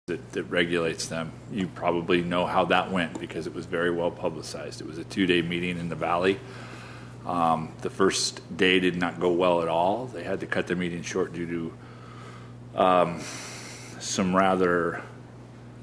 that regulates them. You probably know how that went because it was very well publicized. It was a 2-day meeting in the Valley. The first day did not go well at all. They had to cut the meeting short due to some rather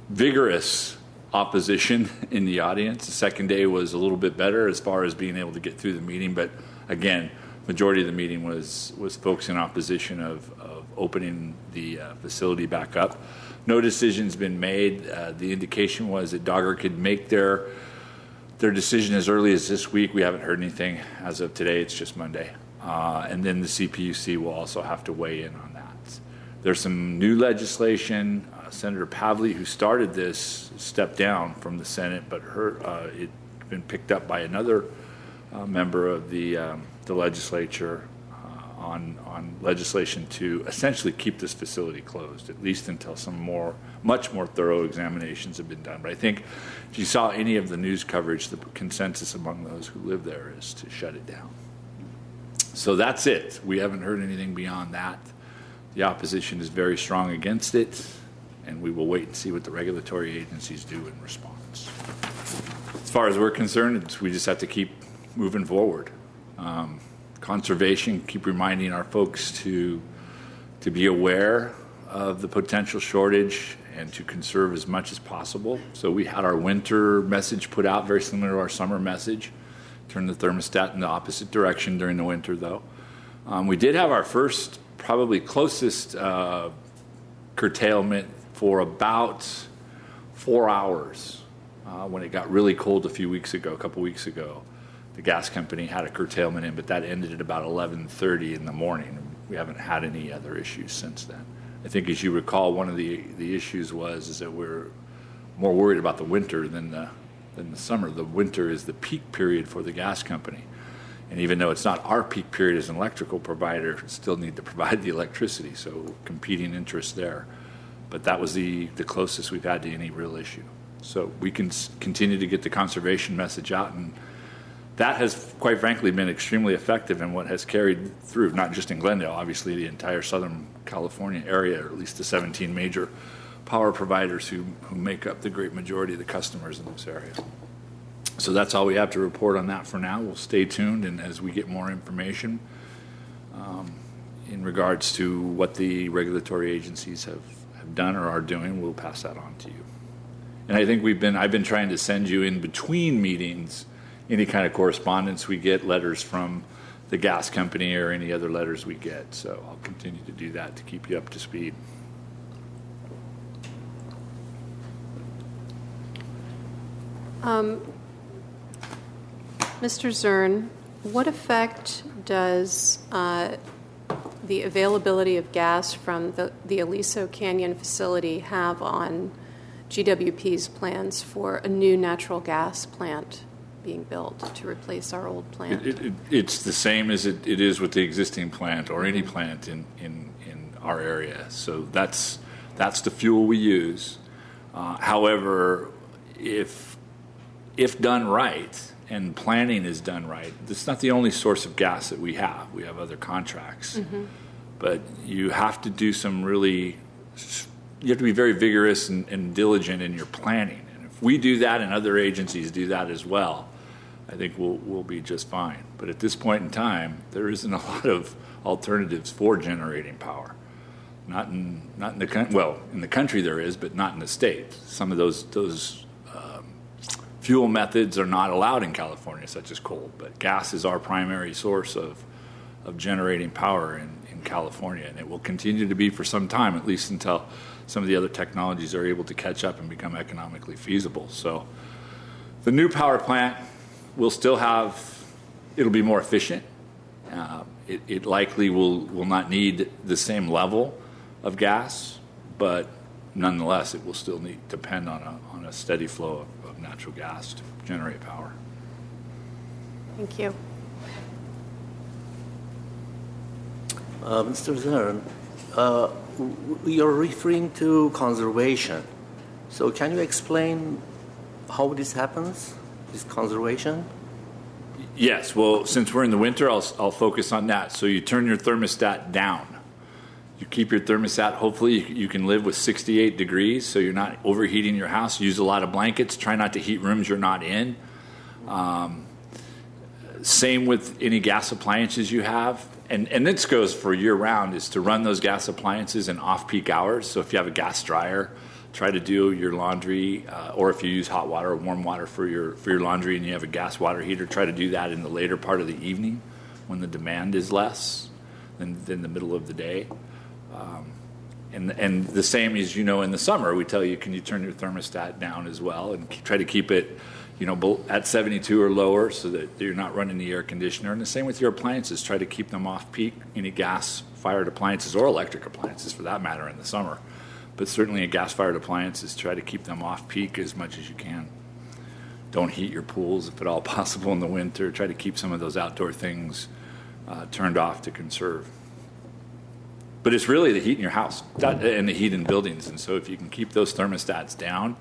vigorous opposition in the audience. The second day was a little bit better as far as being able to get through the meeting, but again, majority of the meeting was folks in opposition of opening the facility back up. No decision's been made. The indication was that DOGGR could make their decision as early as this week. We haven't heard anything as of today. It's just Monday. And then the CPUC will also have to weigh in on that. There's some new legislation. Senator Pavley, who started this, stepped down from the Senate, but it's been picked up by another member of the legislature on legislation to essentially keep this facility closed, at least until some much more thorough examinations have been done. But I think if you saw any of the news coverage, the consensus among those who live there is to shut it down. So that's it. We haven't heard anything beyond that. The opposition is very strong against it, and we will wait and see what the regulatory agencies do in response. As far as we're concerned, we just have to keep moving forward. Conservation, keep reminding our folks to be aware of the potential shortage and to conserve as much as possible. So we had our winter message put out, very similar to our summer message. Turn the thermostat in the opposite direction during the winter, though. We did have our first, probably closest curtailment for about 4 hours when it got really cold a couple weeks ago. The gas company had a curtailment in, but that ended at about 11:30 in the morning. We haven't had any other issues since then. I think, as you recall, one of the issues is that we're more worried about the winter than the summer. The winter is the peak period for the gas company. And even though it's not our peak period as an electrical provider, still need to provide the electricity, so competing interests there. But that was the closest we've had to any real issue. So we can continue to get the conservation message out, and that has, quite frankly, been extremely effective in what has carried through, not just in Glendale, obviously the entire Southern California area, or at least the 17 major power providers who make up the great majority of the customers in this area. So that's all we have to report on that for now. We'll stay tuned, and as we get more information in regards to what the regulatory agencies have done or are doing, we'll pass that on to you. And I think I've been trying to send you in between meetings any kind of correspondence we get, letters from the gas company or any other letters we get. So I'll continue to do that to keep you up to speed. Mr. Zurn, what effect does the availability of gas from the Aliso Canyon facility have on GWP's plans for a new natural gas plant being built to replace our old plant? It's the same as it is with the existing plant or any plant in our area. So that's the fuel we use. However, if done right and planning is done right, it's not the only source of gas that we have. We have other contracts. Mm-hmm. But you have to do you have to be very vigorous and diligent in your planning. And if we do that and other agencies do that as well, I think we'll be just fine. But at this point in time, there isn't a lot of alternatives for generating power. Not in the country there is, but not in the state. Some of those fuel methods are not allowed in California, such as coal. But gas is our primary source of generating power in California, and it will continue to be for some time, at least until some of the other technologies are able to catch up and become economically feasible. So the new power plant will still it'll be more efficient. It likely will not need the same level of gas, but nonetheless, it will still depend on a steady flow of natural gas to generate power. Thank you. Mr. Zurn, you're referring to conservation. So can you explain how this happens, this conservation? Yes. Well, since we're in the winter, I'll focus on that. So you turn your thermostat down. You keep your thermostat. Hopefully, you can live with 68 degrees, so you're not overheating your house. Use a lot of blankets. Try not to heat rooms you're not in. Same with any gas appliances you have. And this goes for year-round, is to run those gas appliances in off-peak hours. So if you have a gas dryer, try to do your laundry, or if you use hot water or warm water for your laundry and you have a gas water heater, try to do that in the later part of the evening when the demand is less than the middle of the day. And the same as, in the summer, we tell you, can you turn your thermostat down as well and try to keep it, at 72 or lower so that you're not running the air conditioner. And the same with your appliances. Try to keep them off peak, any gas-fired appliances or electric appliances for that matter in the summer. But certainly in gas-fired appliances, try to keep them off peak as much as you can. Don't heat your pools if at all possible in the winter. Try to keep some of those outdoor things turned off to conserve. But it's really the heat in your house and the heat in buildings. And so if you can keep those thermostats down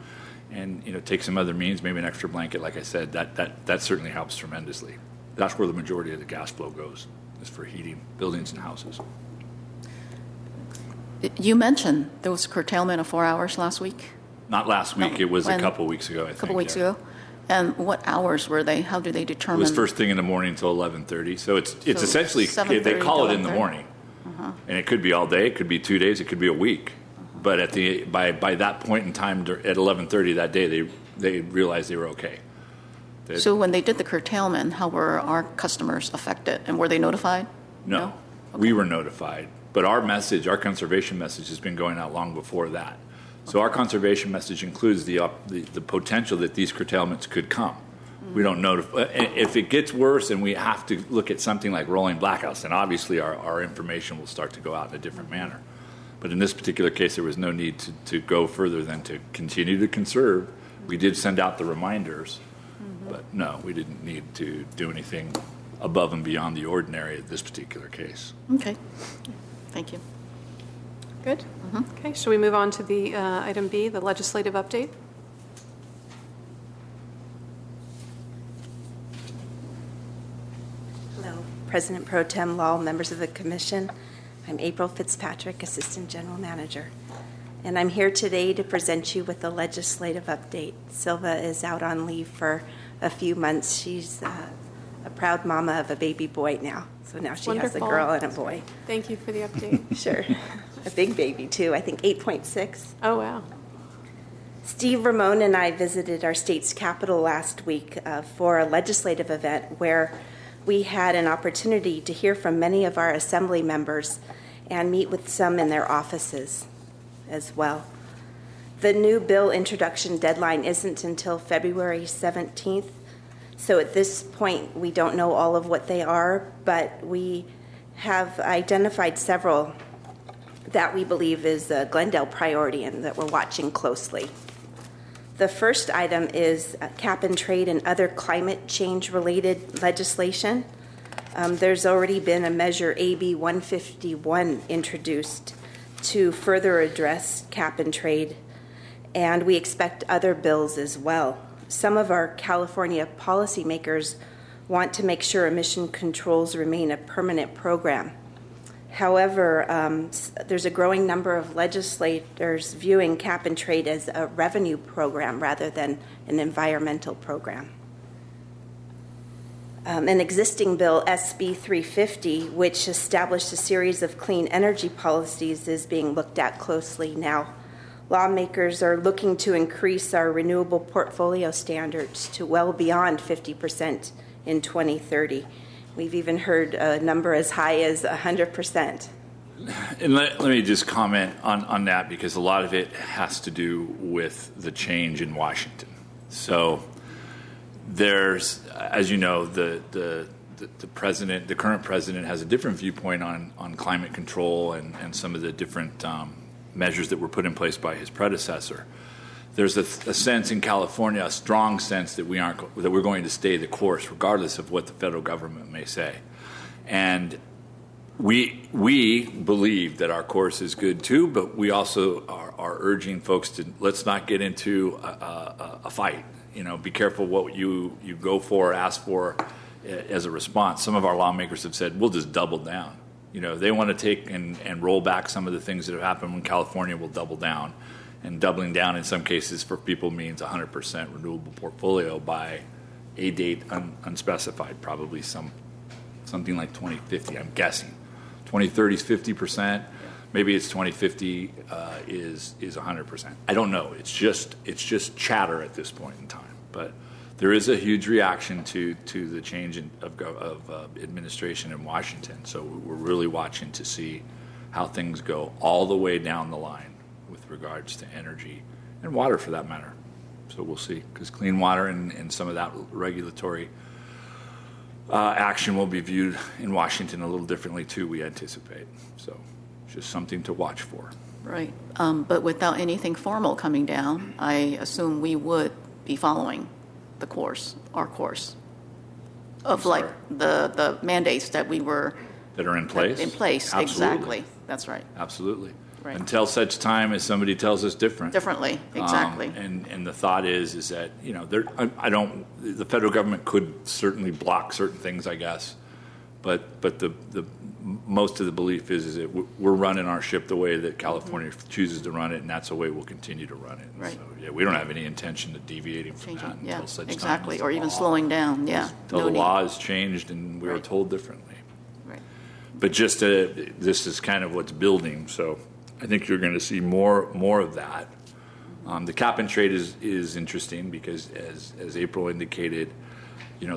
and take some other means, maybe an extra blanket, like I said, that certainly helps tremendously. That's where the majority of the gas flow goes, is for heating buildings and houses. You mentioned there was a curtailment of 4 hours last week. Not last week. It was a couple weeks ago, I think. A couple weeks ago. And what hours were they? How do they determine? It was first thing in the morning until 11:30. So it's essentially, they call it in the morning. And it could be all day, it could be 2 days, it could be a week. But by that point in time at 11:30 that day, they realized they were okay. So when they did the curtailment, how were our customers affected? And were they notified? No. Okay. We were notified. But our conservation message has been going out long before that. So our conservation message includes the potential that these curtailments could come. We don't notify. If it gets worse and we have to look at something like rolling blackouts, then obviously our information will start to go out in a different manner. But in this particular case, there was no need to go further than to continue to conserve. We did send out the reminders, but no, we didn't need to do anything above and beyond the ordinary in this particular case. Okay. Thank you. Good. Okay, shall we move on to the item B, the legislative update? Hello, President Pro Tem Lall, members of the Commission. I'm April Fitzpatrick, Assistant General Manager, and I'm here today to present you with the legislative update. Silva is out on leave for a few months. She's a proud mama of a baby boy now, so now she Wonderful. has a girl and a boy. Thank you for the update. Sure. A big baby, too, I think 8.6. Oh, wow. Steve Ramon and I visited our state's capital last week for a legislative event where we had an opportunity to hear from many of our assembly members and meet with some in their offices as well. The new bill introduction deadline isn't until February 17th, so at this point we don't know all of what they are, but we have identified several that we believe is a Glendale priority and that we're watching closely. The first item is cap and trade and other climate change related legislation. There's already been a measure AB 151 introduced to further address cap and trade, and we expect other bills as well. Some of our California policymakers want to make sure emission controls remain a permanent program. However, there's a growing number of legislators viewing cap and trade as a revenue program rather than an environmental program. An existing bill, SB 350, which established a series of clean energy policies, is being looked at closely now. Lawmakers are looking to increase our renewable portfolio standards to well beyond 50% in 2030. We've even heard a number as high as 100%. And let me just comment on that, because a lot of it has to do with the change in Washington. So there's, as you know, the president, the current president, has a different viewpoint on climate control and some of the different measures that were put in place by his predecessor. There's a sense in California, a strong sense that we're going to stay the course, regardless of what the federal government may say. And we believe that our course is good too, but we also are urging folks to let's not get into a fight. Be careful what you go for, ask for as a response. Some of our lawmakers have said we'll just double down. they want to take and roll back some of the things that have happened when California will double down. And doubling down in some cases for people means 100% renewable portfolio by a date unspecified, probably something like 2050, I'm guessing. 2030 is 50%. Maybe it's 2050 is 100%. I don't know. It's just chatter at this point in time. But there is a huge reaction to the change of administration in Washington. So we're really watching to see how things go all the way down the line with regards to energy and water, for that matter. So we'll see, because clean water and some of that regulatory action will be viewed in Washington a little differently too, we anticipate. So just something to watch for. Right. But without anything formal coming down, I assume we would be following our course of like the mandates that are in place. Absolutely. Exactly. That's right. Absolutely. Right. Until such time as somebody tells us differently. Exactly. And the thought is that the federal government could certainly block certain things, I guess, but the most of the belief is that we're running our ship the way that California chooses to run it, and that's the way we'll continue to run it. Right. So yeah, we don't have any intention of deviating from that until such time. Exactly. As or even slowing down. Yeah. Until the law is changed and we are told differently. Right. But this is kind of what's building. So I think you're going to see more of that. The cap and trade is interesting because, as April indicated,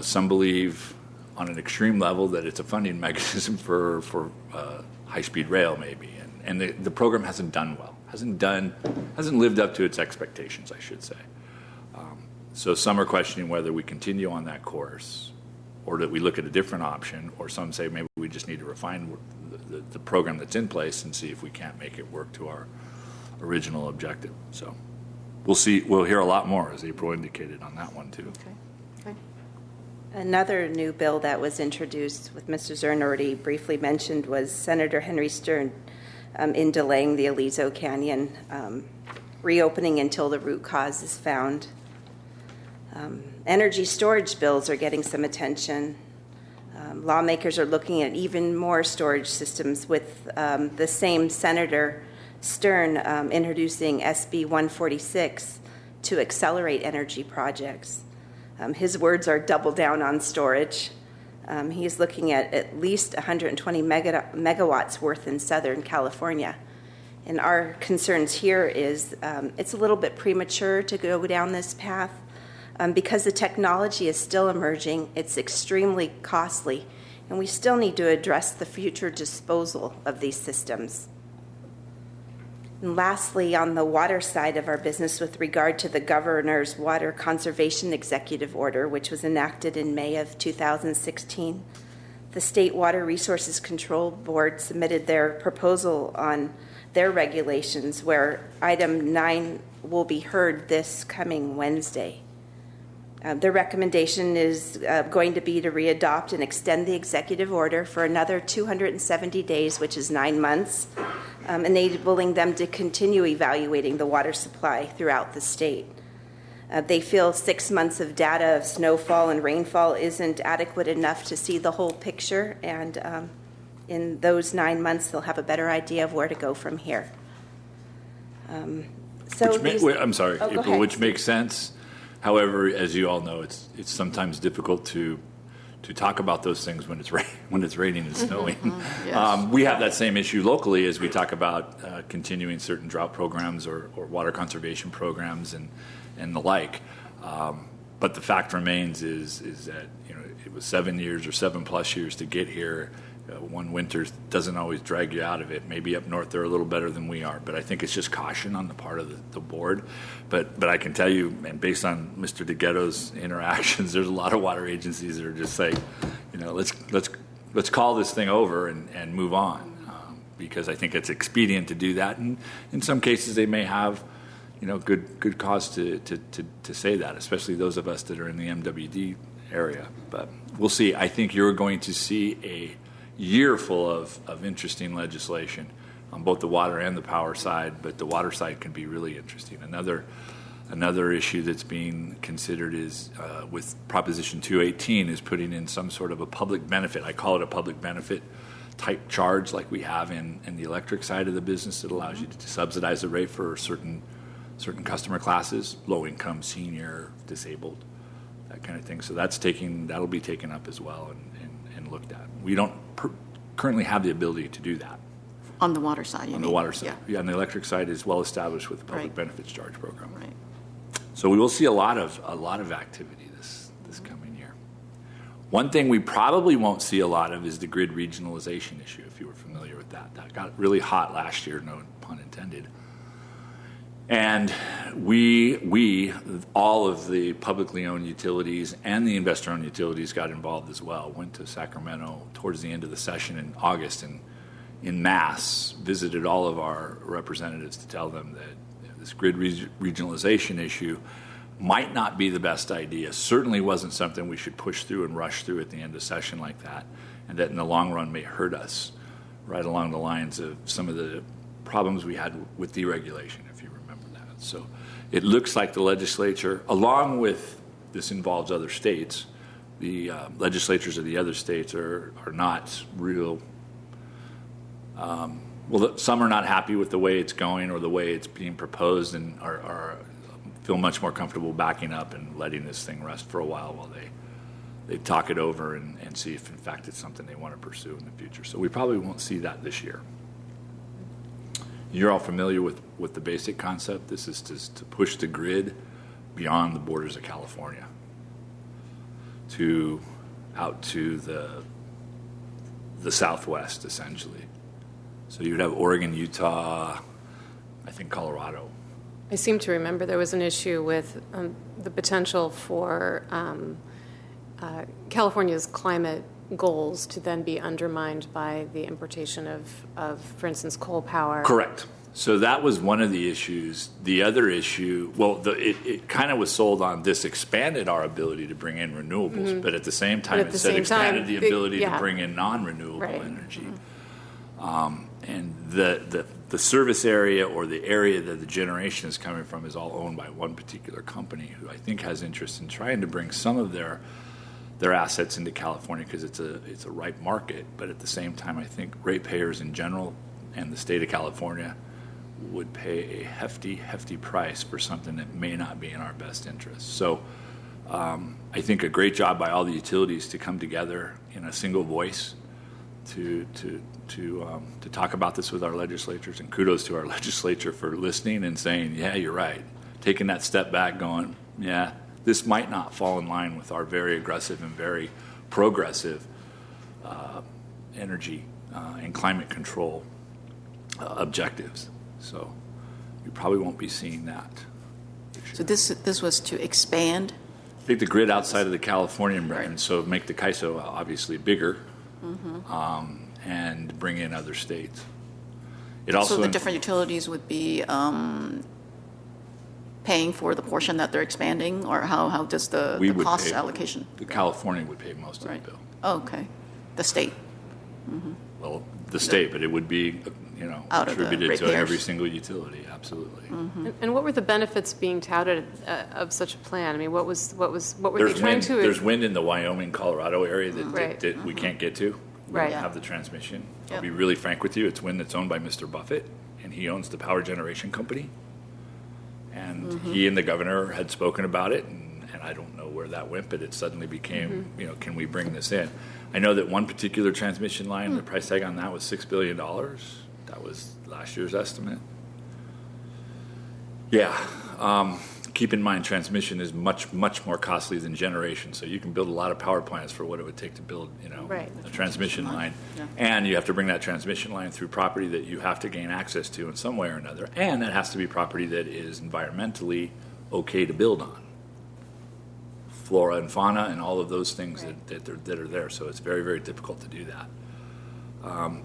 some believe on an extreme level that it's a funding mechanism for high-speed rail, maybe, and the program hasn't done well, hasn't lived up to its expectations, I should say. So some are questioning whether we continue on that course, or that we look at a different option, or some say maybe we just need to refine the program that's in place and see if we can't make it work to our original objective. So we'll see. We'll hear a lot more, as April indicated, on that one too. Okay. Another new bill that was introduced, with Mr. Zurn already briefly mentioned, was Senator Henry Stern in delaying the Aliso Canyon reopening until the root cause is found. Energy storage bills are getting some attention. Lawmakers are looking at even more storage systems, with the same Senator Stern introducing SB 146 to accelerate energy projects. His words are double down on storage. He's looking at least 120 megawatts worth in Southern California. And our concerns here is it's a little bit premature to go down this path. Because the technology is still emerging, it's extremely costly, and we still need to address the future disposal of these systems. And lastly, on the water side of our business, with regard to the governor's Water Conservation Executive Order, which was enacted in May of 2016, the State Water Resources Control Board submitted their proposal on their regulations, where item 9 will be heard this coming Wednesday. Their recommendation is going to be to readopt and extend the executive order for another 270 days, which is 9 months, enabling them to continue evaluating the water supply throughout the state. They feel 6 months of data of snowfall and rainfall isn't adequate enough to see the whole picture, and in those 9 months, they'll have a better idea of where to go from here. I'm sorry, April, which makes sense. However, as you all know, it's sometimes difficult to talk about those things when it's raining and snowing. Yes. We have that same issue locally as we talk about continuing certain drought programs or water conservation programs and the like. But the fact remains is that it was 7 years or 7+ years to get here. One winter doesn't always drag you out of it. Maybe up north they're a little better than we are, but I think it's just caution on the part of the board. But I can tell you, and based on Mr. DeGhetto's interactions, there's a lot of water agencies that are just saying, let's call this thing over and move on, because I think it's expedient to do that. And in some cases, they may have good cause to say that, especially those of us that are in the MWD area. But we'll see. I think you're going to see a year full of interesting legislation on both the water and the power side, but the water side can be really interesting. Another issue that's being considered is with Proposition 218 is putting in some sort of a public benefit. I call it a public benefit type charge like we have in the electric side of the business that allows you to subsidize the rate for certain customer classes, low income, senior, disabled, that kind of thing. So that'll be taken up as well and looked at. We don't currently have the ability to do that. On the water side, you mean? On the water side. Yeah, on the electric side is well established with the public Right. benefits charge program. Right. So we will see a lot of activity this coming year. One thing we probably won't see a lot of is the grid regionalization issue, if you were familiar with that. That got really hot last year, no pun intended. And we, all of the publicly owned utilities and the investor-owned utilities got involved as well. Went to Sacramento towards the end of the session in August and in mass visited all of our representatives to tell them that this grid regionalization issue might not be the best idea. Certainly wasn't something we should push through and rush through at the end of session like that, and that in the long run may hurt us, right along the lines of some of the problems we had with deregulation, if you remember that. So it looks like the legislature, along with, this involves other states, the legislatures of the other states are not real, some are not happy with the way it's going or the way it's being proposed and are feel much more comfortable backing up and letting this thing rest for a while they talk it over and see if in fact it's something they want to pursue in the future. So we probably won't see that this year. You're all familiar with the basic concept. This is to push the grid beyond the borders of California out to the southwest, essentially. So you'd have Oregon, Utah, I think Colorado. I seem to remember there was an issue with the potential for California's climate goals to then be undermined by the importation of, for instance, coal power. Correct. So that was one of the issues. The other issue, it kind of was sold on this expanded our ability to bring in renewables, but at the same time it said expanded the ability to bring in non-renewable energy. And the service area or the area that the generation is coming from is all owned by one particular company who I think has interest in trying to bring some of their assets into California because it's a ripe market. But at the same time, I think ratepayers in general and the state of California would pay a hefty price for something that may not be in our best interest. So I think a great job by all the utilities to come together in a single voice to talk about this with our legislatures, and kudos to our legislature for listening and saying, yeah, you're right. Taking that step back going, yeah, this might not fall in line with our very aggressive and very progressive energy and climate control objectives. So you probably won't be seeing that. So this was to expand? Take the grid outside of the Californian brand, so make the CAISO obviously bigger. And bring in other states. So the different utilities would be paying for the portion that they're expanding, or how does the cost allocation? California would pay most of the bill. Oh, okay. The state. Well, the state, but it would be attributed to every single utility. Absolutely. And what were the benefits being touted of such a plan? I mean, what were they trying to? There's wind in the Wyoming, Colorado area that we can't get to. We don't have the transmission. I'll be really frank with you. It's wind that's owned by Mr. Buffett, and he owns the power generation company. And he and the governor had spoken about it, and I don't know where that went, but it suddenly became, can we bring this in? I know that one particular transmission line, the price tag on that was $6 billion. That was last year's estimate. Yeah. Keep in mind, transmission is much more costly than generation. So you can build a lot of power plants for what it would take to build, a transmission line. Yeah. And you have to bring that transmission line through property that you have to gain access to in some way or another. And that has to be property that is environmentally okay to build on. Flora and fauna and all of those things that are there. So it's very, very difficult to do that.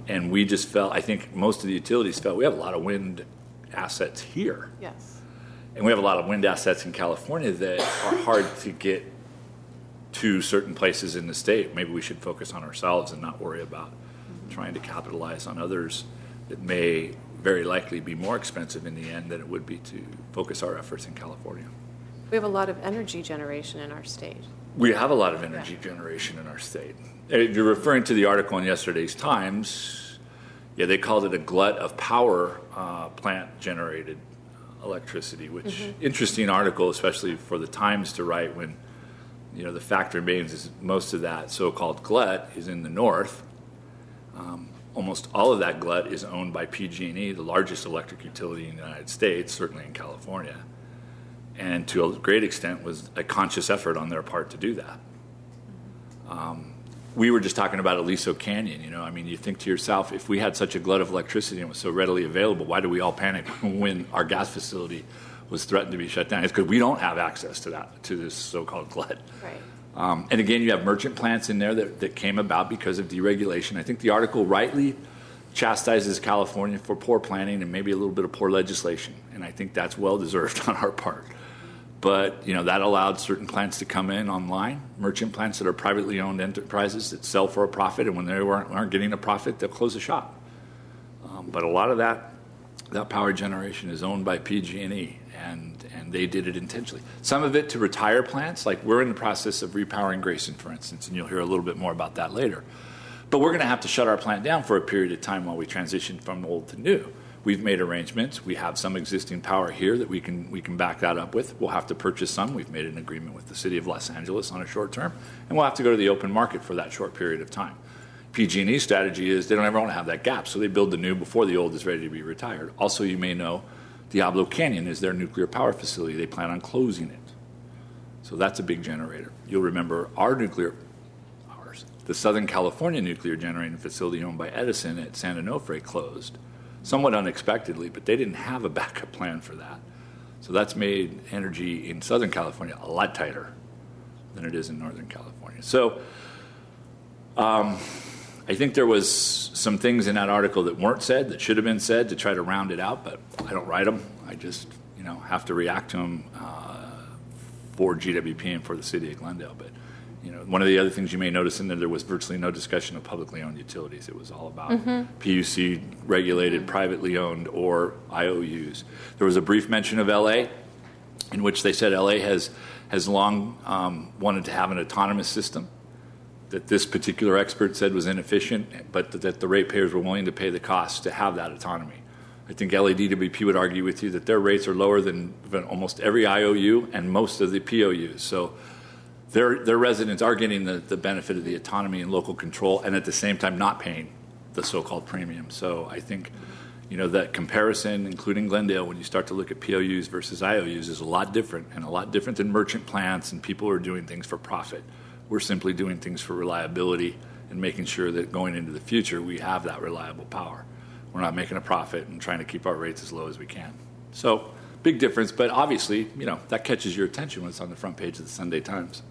And we just felt, I think most of the utilities felt, we have a lot of wind assets here. Yes. And we have a lot of wind assets in California that are hard to get to certain places in the state. Maybe we should focus on ourselves and not worry about trying to capitalize on others that may very likely be more expensive in the end than it would be to focus our efforts in California. We have a lot of energy generation in our state. We have a lot of energy generation in our state. If you're referring to the article in yesterday's Times, yeah, they called it a glut of power plant generated electricity, which interesting article, especially for the Times to write when, the fact remains is most of that so-called glut is in the north. Almost all of that glut is owned by PG&E, the largest electric utility in the United States, certainly in California. And to a great extent was a conscious effort on their part to do that. We were just talking about Aliso Canyon, you think to yourself, if we had such a glut of electricity and it was so readily available, why do we all panic when our gas facility was threatened to be shut down? It's because we don't have access to this so-called glut. Right. And again, you have merchant plants in there that came about because of deregulation. I think the article rightly chastises California for poor planning and maybe a little bit of poor legislation, and I think that's well-deserved on our part. But, that allowed certain plants to come in online, merchant plants that are privately owned enterprises that sell for a profit, and when they aren't getting a profit, they'll close the shop. But a lot of that power generation is owned by PG&E, and they did it intentionally. Some of it to retire plants, like we're in the process of repowering Grayson, for instance, and you'll hear a little bit more about that later. But we're going to have to shut our plant down for a period of time while we transition from old to new. We've made arrangements. We have some existing power here that we can back that up with. We'll have to purchase some. We've made an agreement with the city of Los Angeles on a short term, and we'll have to go to the open market for that short period of time. PG&E's strategy is they don't ever want to have that gap, so they build the new before the old is ready to be retired. Also, you may know Diablo Canyon is their nuclear power facility. They plan on closing it. So that's a big generator. You'll remember the Southern California nuclear generating facility owned by Edison at San Onofre closed, somewhat unexpectedly, but they didn't have a backup plan for that. So that's made energy in Southern California a lot tighter than it is in Northern California. So I think there was some things in that article that weren't said, that should have been said to try to round it out, but I don't write them. I just, have to react to them for GWP and for the city of Glendale. But, one of the other things you may notice in there was virtually no discussion of publicly owned utilities. It was all about PUC regulated, privately owned, or IOUs. There was a brief mention of LA, in which they said LA has long wanted to have an autonomous system that this particular expert said was inefficient, but that the ratepayers were willing to pay the cost to have that autonomy. I think LADWP would argue with you that their rates are lower than almost every IOU and most of the POUs. So their residents are getting the benefit of the autonomy and local control, and at the same time not paying the so-called premium. So I think, that comparison, including Glendale, when you start to look at POUs versus IOUs, is a lot different, and a lot different than merchant plants and people who are doing things for profit. We're simply doing things for reliability and making sure that going into the future we have that reliable power. We're not making a profit and trying to keep our rates as low as we can. So big difference, but obviously, that catches your attention when it's on the front page of the Sunday Times.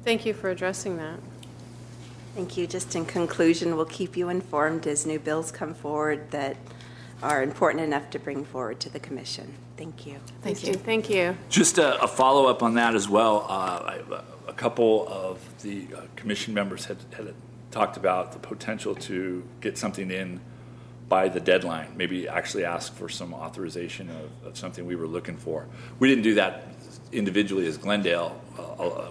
Thank you for addressing that. Thank you. Just in conclusion, we'll keep you informed as new bills come forward that are important enough to bring forward to the commission. Thank you. Thank you. Just a follow-up on that as well. A couple of the commission members had talked about the potential to get something in by the deadline, maybe actually ask for some authorization of something we were looking for. We didn't do that individually as Glendale.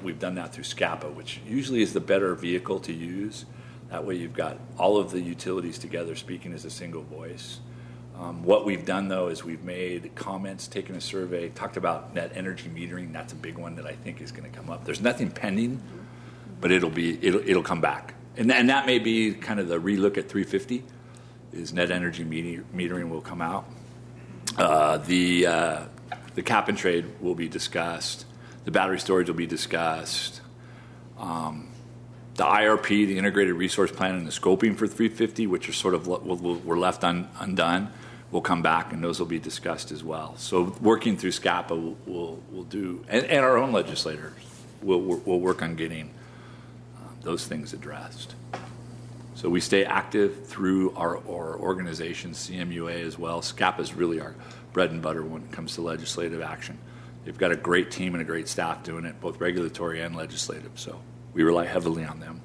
We've done that through SCAPA, which usually is the better vehicle to use. That way you've got all of the utilities together speaking as a single voice. What we've done, though, is we've made comments, taken a survey, talked about net energy metering. That's a big one that I think is going to come up. There's nothing pending, but it'll come back. And that may be kind of the relook at 350, is net energy metering will come out. The cap and trade will be discussed. The battery storage will be discussed. The IRP, the Integrated Resource Plan, and the scoping for 350, which are sort of were left undone, will come back, and those will be discussed as well. So working through SCAPA, we'll do, and our own legislators will work on getting those things addressed. So we stay active through our organization, CMUA as well. SCAPA is really our bread and butter when it comes to legislative action. They've got a great team and a great staff doing it, both regulatory and legislative. So we rely heavily on them.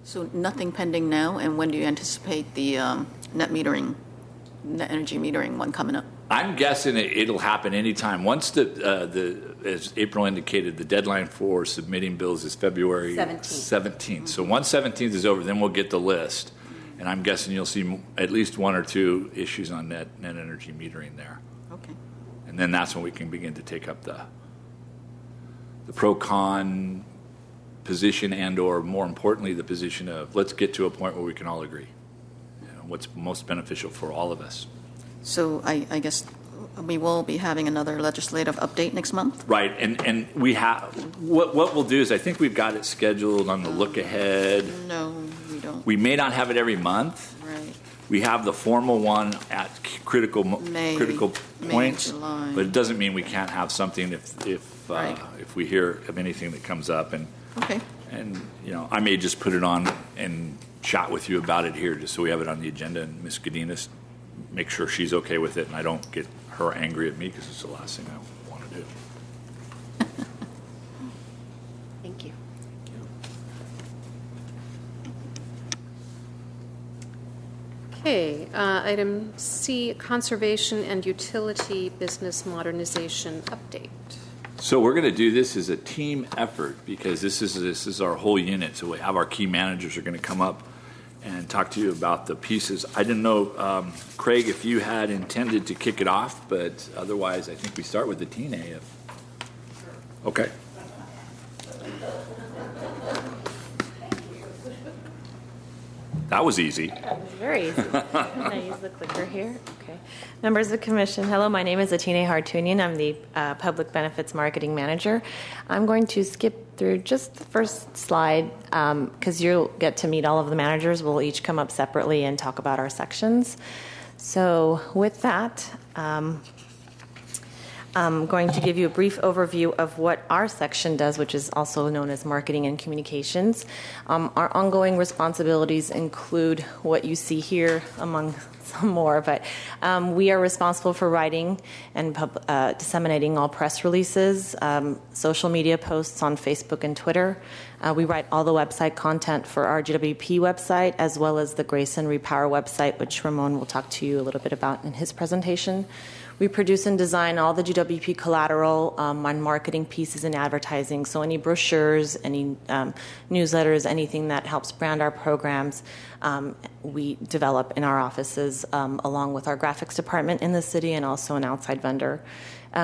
So nothing pending now, and when do you anticipate the net energy metering one coming up? I'm guessing it'll happen anytime. Once as April indicated, the deadline for submitting bills is February 17th. So once 17th is over, then we'll get the list. And I'm guessing you'll see at least one or two issues on net energy metering there. Okay. And then that's when we can begin to take up the pro-con position and or more importantly, the position of let's get to a point where we can all agree. What's most beneficial for all of us. So I guess we will be having another legislative update next month? Right, and we have, what we'll do is I think we've got it scheduled on the look ahead. No, we don't. We may not have it every month. Right. We have the formal one at critical points, July. but it doesn't mean we can't have something Right. if we hear of anything that comes up. And Okay. And, I may just put it on and chat with you about it here just so we have it on the agenda, and Ms. Godinez, make sure she's okay with it and I don't get her angry at me because it's the last thing I want to do. Thank you. Okay, item C, conservation and utility business modernization update. So we're going to do this as a team effort because this is our whole unit. So we have our key managers are going to come up and talk to you about the pieces. I didn't know, Craig, if you had intended to kick it off, but otherwise I think we start with the TNA. Okay. That was easy. That was very easy. Can I use the clicker here? Okay. Members of the Commission, hello, my name is Atine Hartunian. I'm the Public Benefits Marketing Manager. I'm going to skip through just the first slide because you'll get to meet all of the managers. We'll each come up separately and talk about our sections. So with that, I'm going to give you a brief overview of what our section does, which is also known as marketing and communications. Our ongoing responsibilities include what you see here, among some more, but we are responsible for writing and disseminating all press releases, social media posts on Facebook and Twitter. We write all the website content for our GWP website, as well as the Grayson Repower website, which Ramon will talk to you a little bit about in his presentation. We produce and design all the GWP collateral on marketing pieces and advertising. So any brochures, any newsletters, anything that helps brand our programs, we develop in our offices along with our graphics department in the city and also an outside vendor.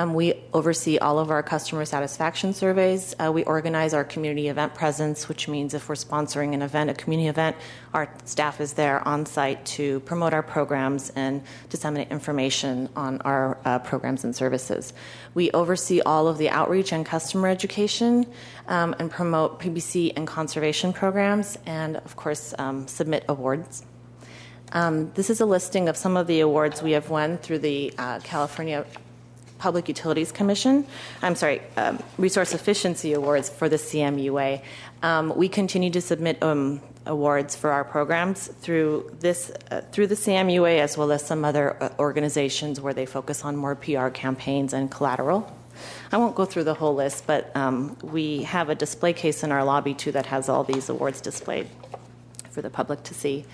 We oversee all of our customer satisfaction surveys. We organize our community event presence, which means if we're sponsoring an event, a community event, our staff is there on site to promote our programs and disseminate information on our programs and services. We oversee all of the outreach and customer education and promote PBC and conservation programs and, of course, submit awards. This is a listing of some of the awards we have won through the California Public Utilities Commission, Resource Efficiency Awards for the CMUA. We continue to submit awards for our programs through the CMUA as well as some other organizations where they focus on more PR campaigns and collateral. I won't go through the whole list, but we have a display case in our lobby too that has all these awards displayed for the public to see.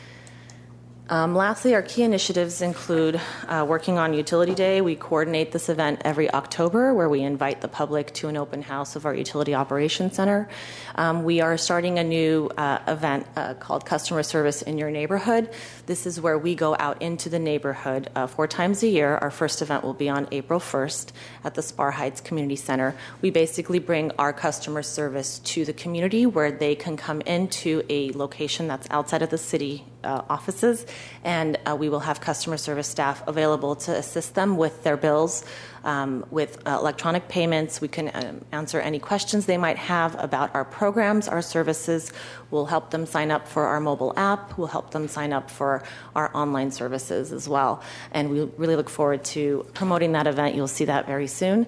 Lastly, our key initiatives include working on Utility Day. We coordinate this event every October where we invite the public to an open house of our Utility Operations Center. We are starting a new event called Customer Service in Your Neighborhood. This is where we go out into the neighborhood 4 times a year. Our first event will be on April 1st at the Spar Heights Community Center. We basically bring our customer service to the community where they can come into a location that's outside of the city offices, and we will have customer service staff available to assist them with their bills, with electronic payments. We can answer any questions they might have about our programs, our services. We'll help them sign up for our mobile app. We'll help them sign up for our online services as well. And we really look forward to promoting that event. You'll see that very soon.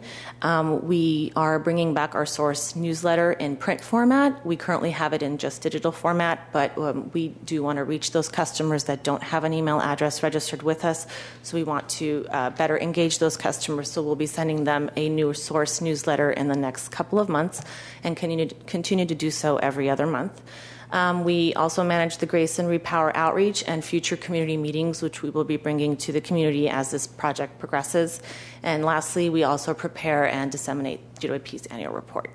We are bringing back our Source newsletter in print format. We currently have it in just digital format, but we do want to reach those customers that don't have an email address registered with us. So we want to better engage those customers. So we'll be sending them a new Source newsletter in the next couple of months and continue to do so every other month. We also manage the Grayson Repower Outreach and future community meetings, which we will be bringing to the community as this project progresses. And lastly, we also prepare and disseminate GWP's annual report.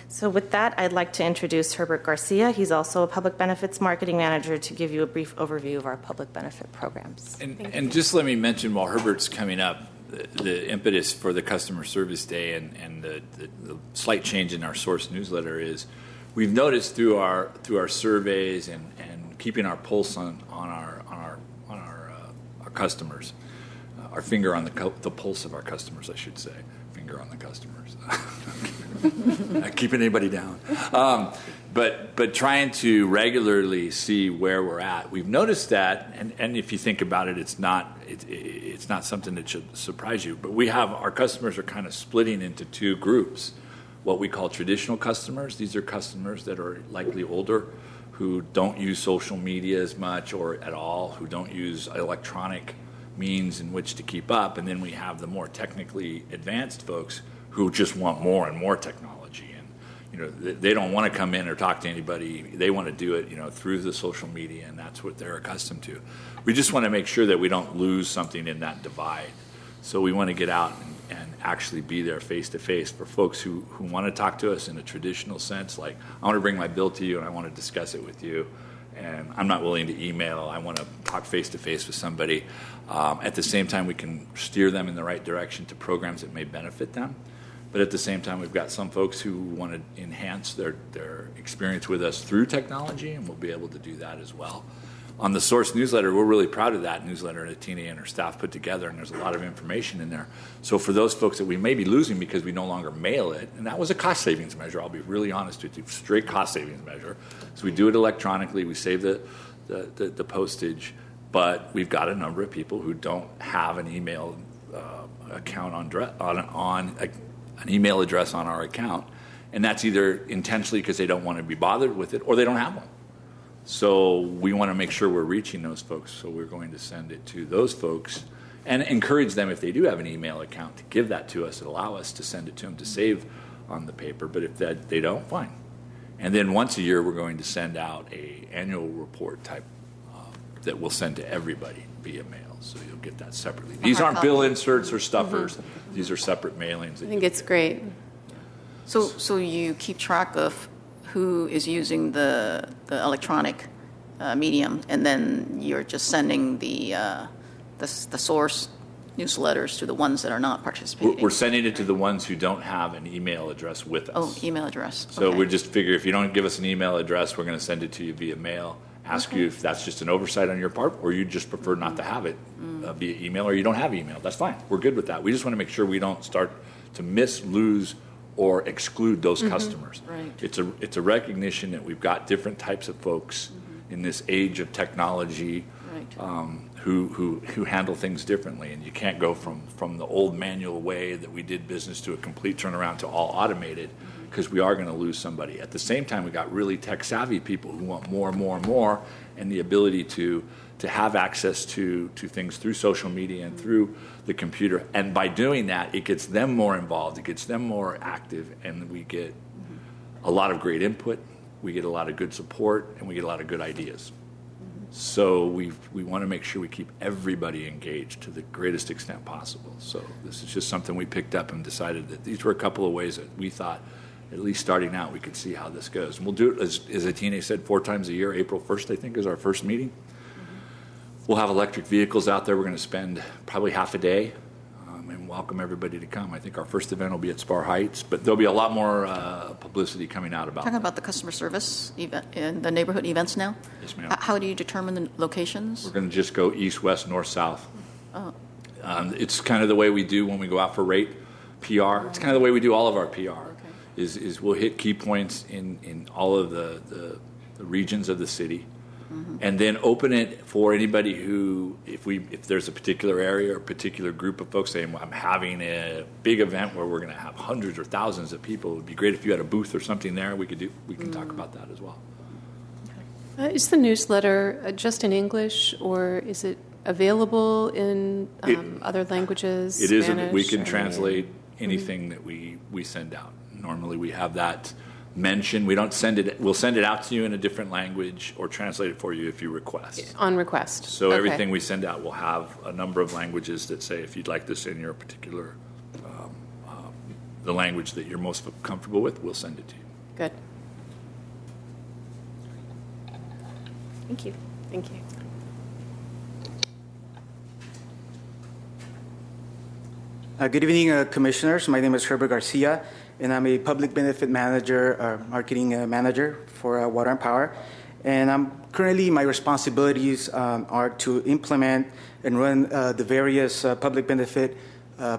So with that, I'd like to introduce Herbert Garcia. He's also a public benefits marketing manager to give you a brief overview of our public benefit programs. And just let me mention, while Herbert's coming up, the impetus for the customer service day and the slight change in our source newsletter is we've noticed through our surveys and keeping our pulse on our customers, our finger on the pulse of our customers, I should say, finger on the customers. Not keeping anybody down, but trying to regularly see where we're at. We've noticed that, and if you think about it, it's not something that should surprise you. But our customers are kind of splitting into two groups. What we call traditional customers. These are customers that are likely older, who don't use social media as much or at all, who don't use electronic means in which to keep up. And then we have the more technically advanced folks who just want more and more technology. And they don't want to come in or talk to anybody. They want to do it through the social media, and that's what they're accustomed to. We just want to make sure that we don't lose something in that divide. So we want to get out and actually be there face to face for folks who want to talk to us in a traditional sense, like I want to bring my bill to you and I want to discuss it with you, and I'm not willing to email. I want to talk face to face with somebody. At the same time, we can steer them in the right direction to programs that may benefit them. But at the same time, we've got some folks who want to enhance their experience with us through technology, and we'll be able to do that as well. On the Source newsletter, we're really proud of that newsletter that Tina and her staff put together, and there's a lot of information in there. So for those folks that we may be losing because we no longer mail it, and that was a cost savings measure, I'll be really honest with you, straight cost savings measure. So we do it electronically, we save the postage, but we've got a number of people who don't have an email account on an email address on our account, and that's either intentionally because they don't want to be bothered with it or they don't have one. So we want to make sure we're reaching those folks, so we're going to send it to those folks and encourage them, if they do have an email account, to give that to us and allow us to send it to them to save on the paper. But if they don't, fine. And then once a year, we're going to send out a annual report type that we'll send to everybody via mail, so you'll get that separately. These aren't bill inserts or stuffers. Mm-hmm. These are separate mailings. I think it's great. So you keep track of who is using the electronic medium, and then you're just sending the source newsletters to the ones that are not participating. We're sending it to the ones who don't have an email address with us. Oh, email address. So okay. we just figure if you don't give us an email address, we're going to send it to you via mail. Ask you if that's just an oversight on your part, or you just prefer not to have it via email, or you don't have email. That's fine. We're good with that. We just want to make sure we don't start to lose, or exclude those customers. Right. It's a recognition that we've got different types of folks in this age of technology who handle things differently, and you can't go from the old manual way that we did business to a complete turnaround to all automated, because we are going to lose somebody. At the same time, we got really tech savvy people who want more and more and more, and the ability to have access to things through social media and through the computer. And by doing that, it gets them more involved, it gets them more active, and we get a lot of great input, we get a lot of good support, and we get a lot of good ideas. So we want to make sure we keep everybody engaged to the greatest extent possible. So this is just something we picked up and decided that these were a couple of ways that we thought, at least starting out, we could see how this goes. And we'll do it, as Atina said, 4 times a year. April 1st, I think, is our first meeting. We'll have electric vehicles out there. We're going to spend probably half a day and welcome everybody to come. I think our first event will be at Spar Heights, but there'll be a lot more publicity coming out about Talking about the customer service event and the neighborhood events now? Yes, ma'am. How do you determine the locations? We're going to just go east, west, north, south. Oh. It's kind of the way we do when we go out for rate PR. It's kind of the way we do all of our PR. Okay. Is we'll hit key points in all of the regions of the city, and then open it for anybody who, if there's a particular area or a particular group of folks saying, well, I'm having a big event where we're going to have hundreds or thousands of people. It would be great if you had a booth or something there. We can talk about that as well. Is the newsletter just in English, or is it available in other languages? It is. Spanish, We can or translate anything that we send out. Normally we have that mention. We don't send it. We'll send it out to you in a different language or translate it for you if you request. On request. So Okay. everything we send out will have a number of languages that say if you'd like this in your particular, the language that you're most comfortable with, we'll send it to you. Good. Thank you. Thank you. Good evening, Commissioners. My name is Herbert Garcia, and I'm a public benefit manager, marketing manager for Water and Power. And currently, my responsibilities are to implement and run the various public benefit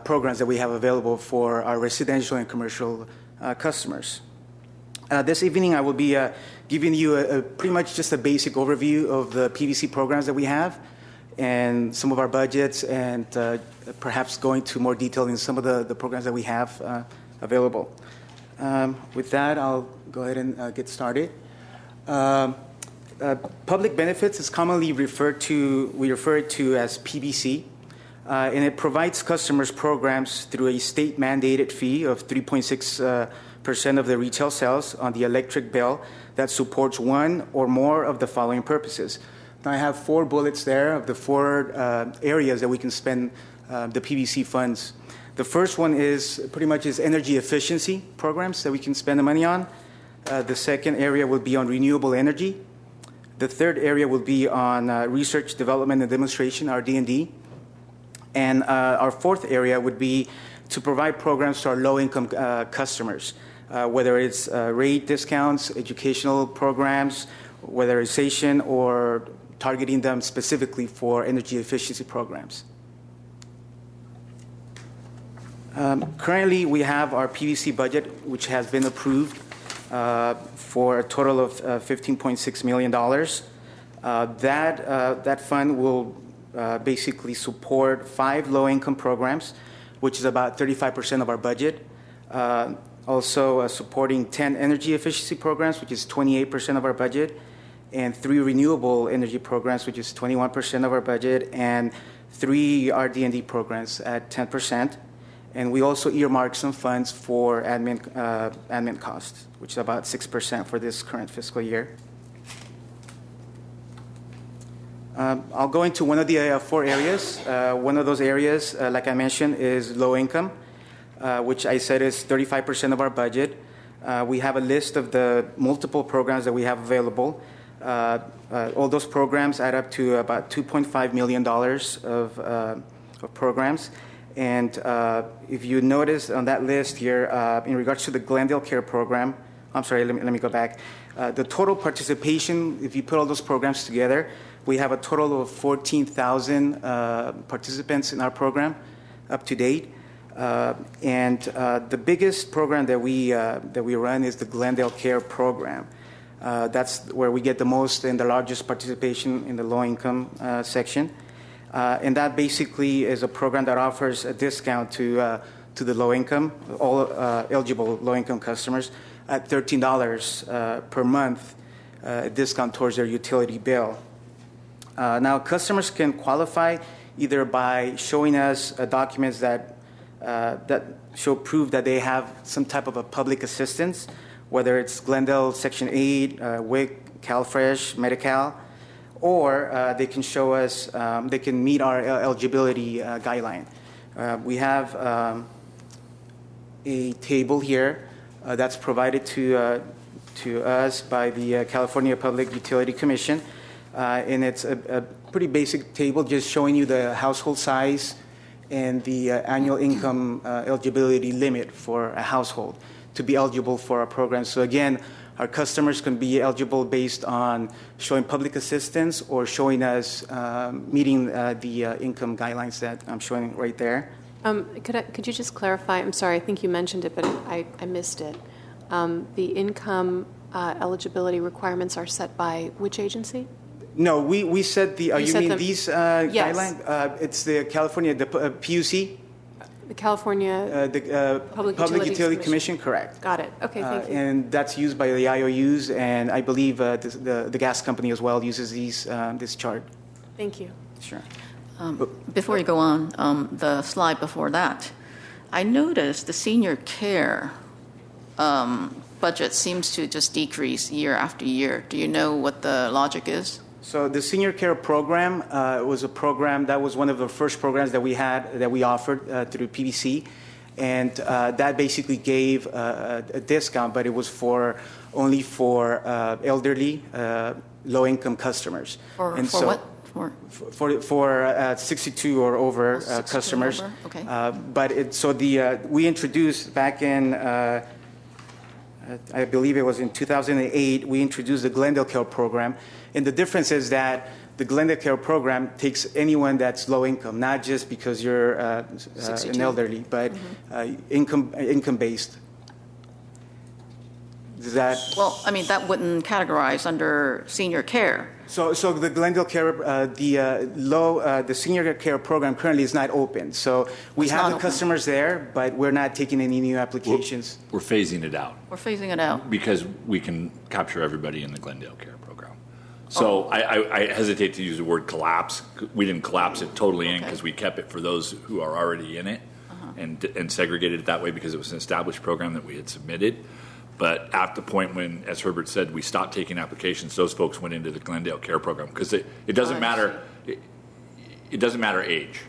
programs that we have available for our residential and commercial customers. This evening, I will be giving you pretty much just a basic overview of the PVC programs that we have and some of our budgets, and perhaps go into more detail in some of the programs that we have available. With that, I'll go ahead and get started. Public benefits is commonly referred to, we refer it to as PBC, and it provides customers programs through a state-mandated fee of 3.6% of the retail sales on the electric bill that supports one or more of the following purposes. Now, I have 4 bullets there of the 4 areas that we can spend the PVC funds. The first one is pretty much energy efficiency programs that we can spend the money on. The second area will be on renewable energy. The third area will be on research, development, and demonstration, our D&D. And our fourth area would be to provide programs to our low-income customers, whether it's rate discounts, educational programs, weatherization, or targeting them specifically for energy efficiency programs. Currently, we have our PVC budget, which has been approved for a total of $15.6 million. That fund will basically support 5 low-income programs, which is about 35% of our budget. Also supporting 10 energy efficiency programs, which is 28% of our budget, and 3 renewable energy programs, which is 21% of our budget, and 3 RD&D programs at 10%. And we also earmark some funds for admin costs, which is about 6% for this current fiscal year. I'll go into one of the 4 areas. One of those areas, like I mentioned, is low income, which I said is 35% of our budget. We have a list of the multiple programs that we have available. All those programs add up to about $2.5 million of programs. And if you notice on that list here, in regards to the Glendale Care Program, I'm sorry, let me go back. The total participation, if you put all those programs together, we have a total of 14,000 participants in our program up to date. And the biggest program that we run is the Glendale Care Program. That's where we get the most and the largest participation in the low-income section. And that basically is a program that offers a discount to the low-income, all eligible low-income customers at $13 per month, discount towards their utility bill. Now, customers can qualify either by showing us documents that show proof that they have some type of a public assistance, whether it's Glendale Section 8, WIC, CalFresh, Medi-Cal, or they can show us, they can meet our eligibility guideline. We have a table here that's provided to us by the California Public Utility Commission, and it's a pretty basic table just showing you the household size and the annual income eligibility limit for a household to be eligible for our program. So again, our customers can be eligible based on showing public assistance or showing us meeting the income guidelines that I'm showing right there. Could you just clarify? I'm sorry, I think you mentioned it, but I missed it. The income eligibility requirements are set by which agency? No, we set the. You mean these yes. guidelines? It's the California PUC. The California Public Utility Commission, correct. Got it. Okay, thank you. And that's used by the IOUs, and I believe the gas company as well uses this chart. Thank you. Sure. Before you go on, the slide before that, I noticed the senior care budget seems to just decrease year after year. Do you know what the logic is? So the senior care program was a program that was one of the first programs that we offered through PBC, and that basically gave a discount, but it was only for elderly, low-income customers. For what? For 62 or over 62 customers. Over? Okay. But we introduced back in. I believe it was in 2008, we introduced the Glendale Care program. And the difference is that the Glendale Care program takes anyone that's low income, not just because you're an elderly, but income-based. Well, I mean, that wouldn't categorize under senior care. So the Glendale Care, the senior care program currently is not open. So we have the customers there, but we're not taking any new applications. We're phasing it out. We're phasing it out. Because we can capture everybody in the Glendale Care program. So I hesitate to use the word collapse. We didn't collapse it totally in because we kept it for those who are already in it and segregated it that way because it was an established program that we had submitted. But at the point when, as Herbert said, we stopped taking applications, those folks went into the Glendale Care program because it doesn't matter. It doesn't matter age.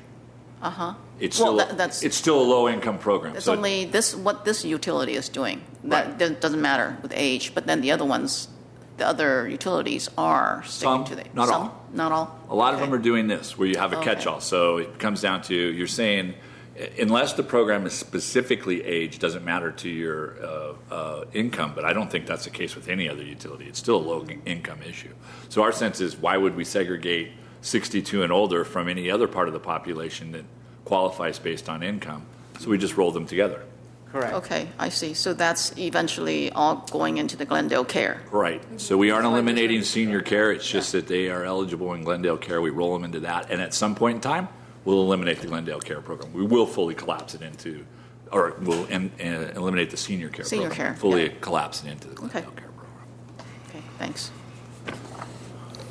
It's still a low income program. It's only what this utility is doing. That doesn't matter with age. But then the other ones, the other utilities are sticking to the not all. Not all. A lot of them are doing this where you have a catch-all. So it comes down to you're saying. Unless the program is specifically age, doesn't matter to your income, but I don't think that's the case with any other utility. It's still a low-income issue. So our sense is, why would we segregate 62 and older from any other part of the population that qualifies based on income? So we just roll them together. Correct. Okay, I see. So that's eventually all going into the Glendale Care. Right. So we aren't eliminating senior care. It's just that they are eligible in Glendale Care. We roll them into that. And at some point in time, we'll eliminate the Glendale Care program. We will fully collapse it into, or we'll eliminate the senior care program. Fully collapse it into the Glendale Care program. Okay, thanks.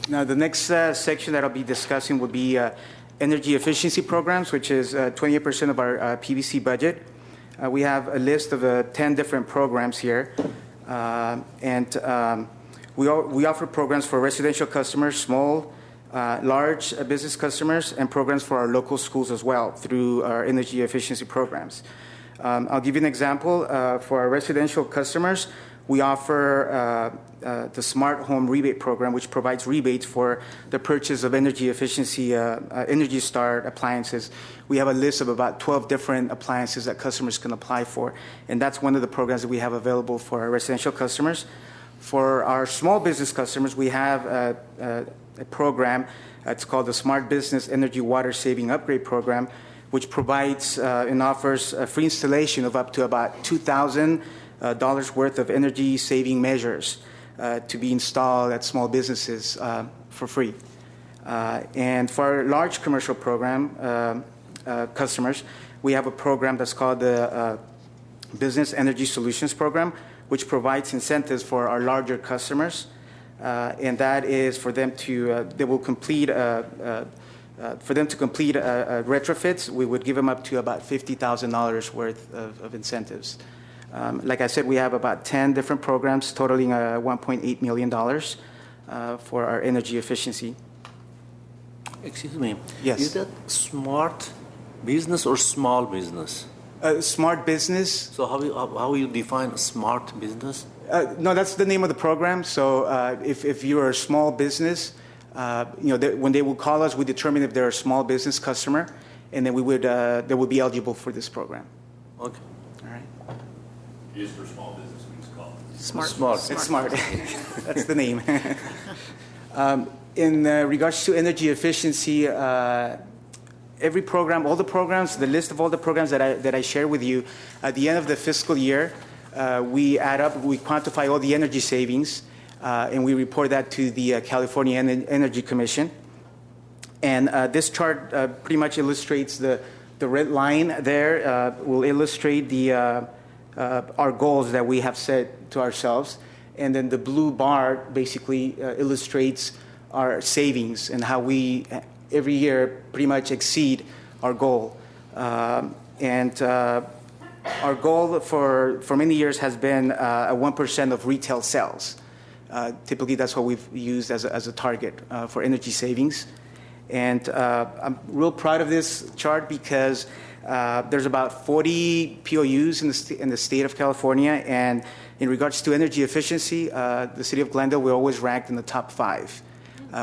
Now, the next section that I'll be discussing will be energy efficiency programs, which is 28% of our PVC budget. We have a list of 10 different programs here. We offer programs for residential customers, small, large business customers, and programs for our local schools as well through our energy efficiency programs. I'll give you an example. For our residential customers, we offer the Smart Home Rebate Program, which provides rebates for the purchase of energy efficiency, Energy Star appliances. We have a list of about 12 different appliances that customers can apply for, and that's one of the programs that we have available for our residential customers. For our small business customers, we have a program. It's called the Smart Business Energy Water Saving Upgrade Program, which provides and offers a free installation of up to about $2,000 worth of energy saving measures to be installed at small businesses for free. And for our large commercial program customers, we have a program that's called the Business Energy Solutions Program, which provides incentives for our larger customers. And that is for them to complete retrofits. We would give them up to about $50,000 worth of incentives. Like I said, we have about 10 different programs totaling $1.8 million for our energy efficiency. Excuse me. Yes. Is that smart business or small business? Smart business. So how you define smart business? No, that's the name of the program. So if you're a small business, when they will call us, we determine if they're a small business customer, and then they would be eligible for this program. Okay. All right. It is for small business. It's called Smart. It's smart. That's the name. In regards to energy efficiency, every program, all the programs, the list of all the programs that I share with you, at the end of the fiscal year, we add up, we quantify all the energy savings, and we report that to the California Energy Commission. And this chart pretty much illustrates the red line there will illustrate our goals that we have set to ourselves. And then the blue bar basically illustrates our savings and how we every year pretty much exceed our goal. And Our goal for many years has been a 1% of retail sales. Typically, that's what we've used as a target for energy savings. And I'm real proud of this chart because there's about 40 POUs in the state of California, and in regards to energy efficiency, the city of Glendale, we're always ranked in the top 5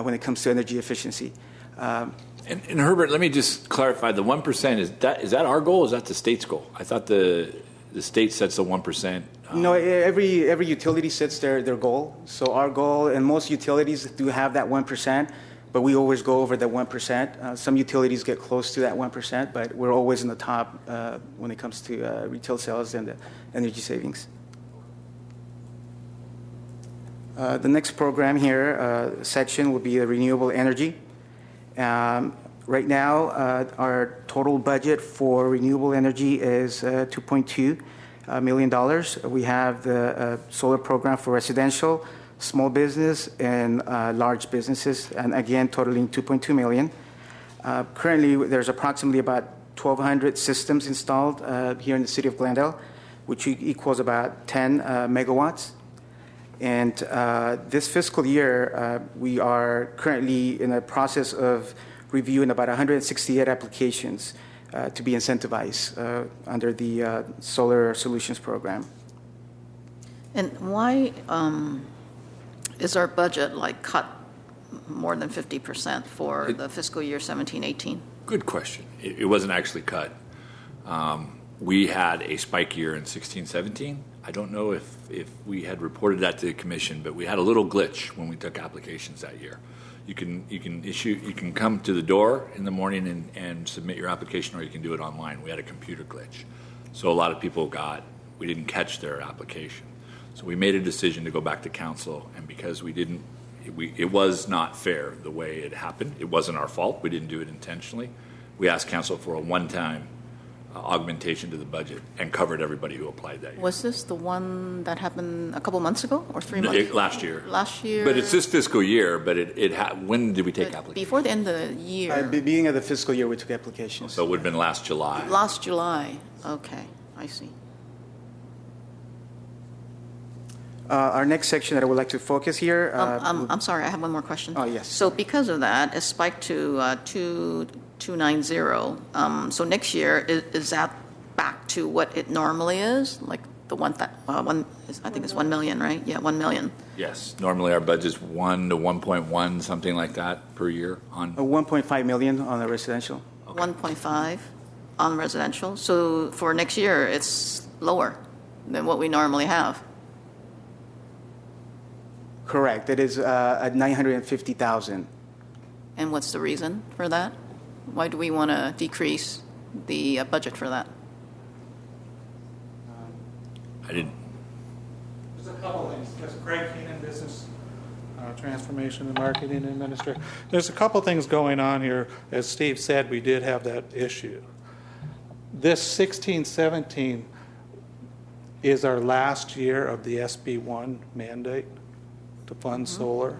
when it comes to energy efficiency. And Herbert, let me just clarify: the 1% is that our goal? Or is that the state's goal? I thought the state sets the 1%. No, every utility sets their goal. So our goal, and most utilities do have that 1%. But we always go over the 1%. Some utilities get close to that 1%, but we're always in the top when it comes to retail sales and energy savings. The next program here, section, would be the renewable energy. Right now, our total budget for renewable energy is $2.2 million. We have the solar program for residential, small business, and large businesses, and again, totaling $2.2 million. Currently, there's approximately about 1,200 systems installed here in the city of Glendale, which equals about 10 megawatts. And this fiscal year, we are currently in the process of reviewing about 168 applications to be incentivized under the Solar Solutions Program. And why is our budget cut more than 50% for the fiscal year 17-18? Good question. It wasn't actually cut. We had a spike year in 16-17. I don't know if we had reported that to the commission, but we had a little glitch when we took applications that year. You can come to the door in the morning and submit your application, or you can do it online. We had a computer glitch, so a lot of people we didn't catch their application. So we made a decision to go back to council, and because it was not fair the way it happened. It wasn't our fault. We didn't do it intentionally. We asked council for a one-time augmentation to the budget and covered everybody who applied that year. Was this the one that happened a couple months ago or 3 months? Last year. Last year. But it's this fiscal year. But when did we take applications? Before the end of the year. Beginning of the fiscal year, we took applications. So it would have been last July. Last July. Okay, I see. Our next section that I would like to focus here. I'm sorry, I have one more question. Oh, yes. So because of that, it spiked to 290. So next year, is that back to what it normally is? Like the I think it's 1 million, right? Yeah, 1 million. Yes. Normally our budget's 1 to 1.1, something like that per year on. 1.5 million on the residential. Okay. 1.5 on residential. So for next year, it's lower than what we normally have. Correct. It is at 950,000. And what's the reason for that? Why do we want to decrease the budget for that? I didn't. There's a couple things. There's Greg Keenan, Business Transformation and Marketing Administrator. There's a couple things going on here. As Steve said, we did have that issue. This 16-17 is our last year of the SB1 mandate to fund solar.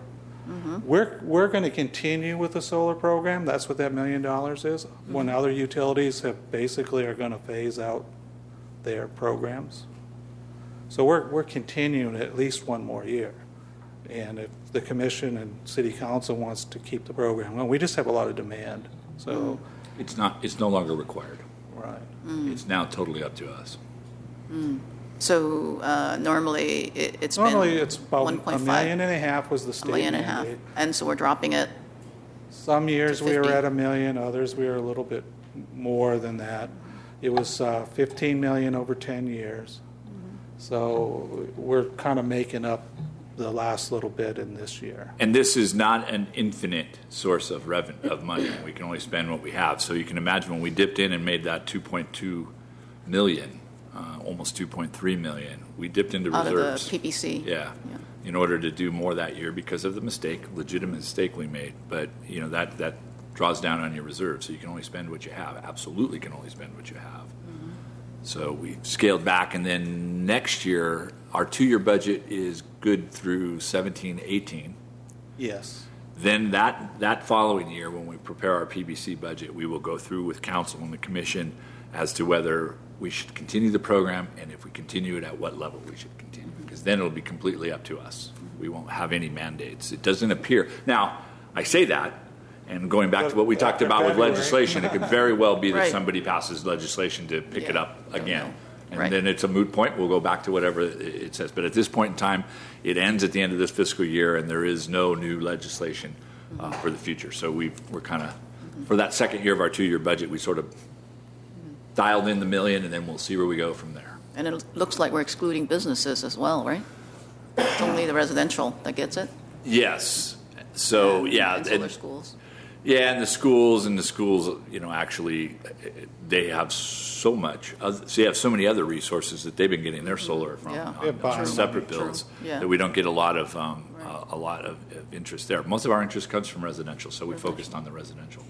Mm-hmm. We're going to continue with the solar program. That's what that $1 million is. Mm-hmm. When other utilities are going to phase out their programs. So we're continuing at least one more year. And if the commission and city council wants to keep the program, well, we just have a lot of demand. So it's no longer required. Right. It's now totally up to us. So normally it's normally been it's about 1.5 $1.5 million was the state $1.5 mandate. million, and so we're dropping it. Some years we were 50. at $1 million, others we were a little bit more than that. It was $15 million over 10 years. So we're kind of making up the last little bit in this year. And this is not an infinite source of money. We can only spend what we have. So you can imagine when we dipped in and made that 2.2 million, almost 2.3 million, we dipped into reserves. Out of the PPC. Yeah. In order to do more that year because of the legitimate mistake we made. But that draws down on your reserves. So you can only spend what you have. Absolutely can only spend what you have. So we scaled back, and then next year, our 2-year budget is good through 17-18. Yes. Then that following year, when we prepare our PBC budget, we will go through with council and the commission as to whether we should continue the program, and if we continue it, at what level we should continue, because then it'll be completely up to us. We won't have any mandates. It doesn't appear. Now, I say that, and going back to what we talked about with legislation, it could very well be that Right. somebody passes legislation to pick it up again. And Right. then it's a moot point. We'll go back to whatever it says. But at this point in time, it ends at the end of this fiscal year, and there is no new legislation for the future. So we're kind of, for that second year of our 2-year budget, we sort of dialed in the million, and then we'll see where we go from there. And it looks like we're excluding businesses as well, right? It's only the residential that gets it? Yes. So, yeah. And solar schools. Yeah, and the schools, actually, they have so much. So you have so many other resources that they've been getting their solar from Yeah. on separate bills Yeah. that we don't get a lot of interest there. Most of our interest comes from residential, so we focused on the residential.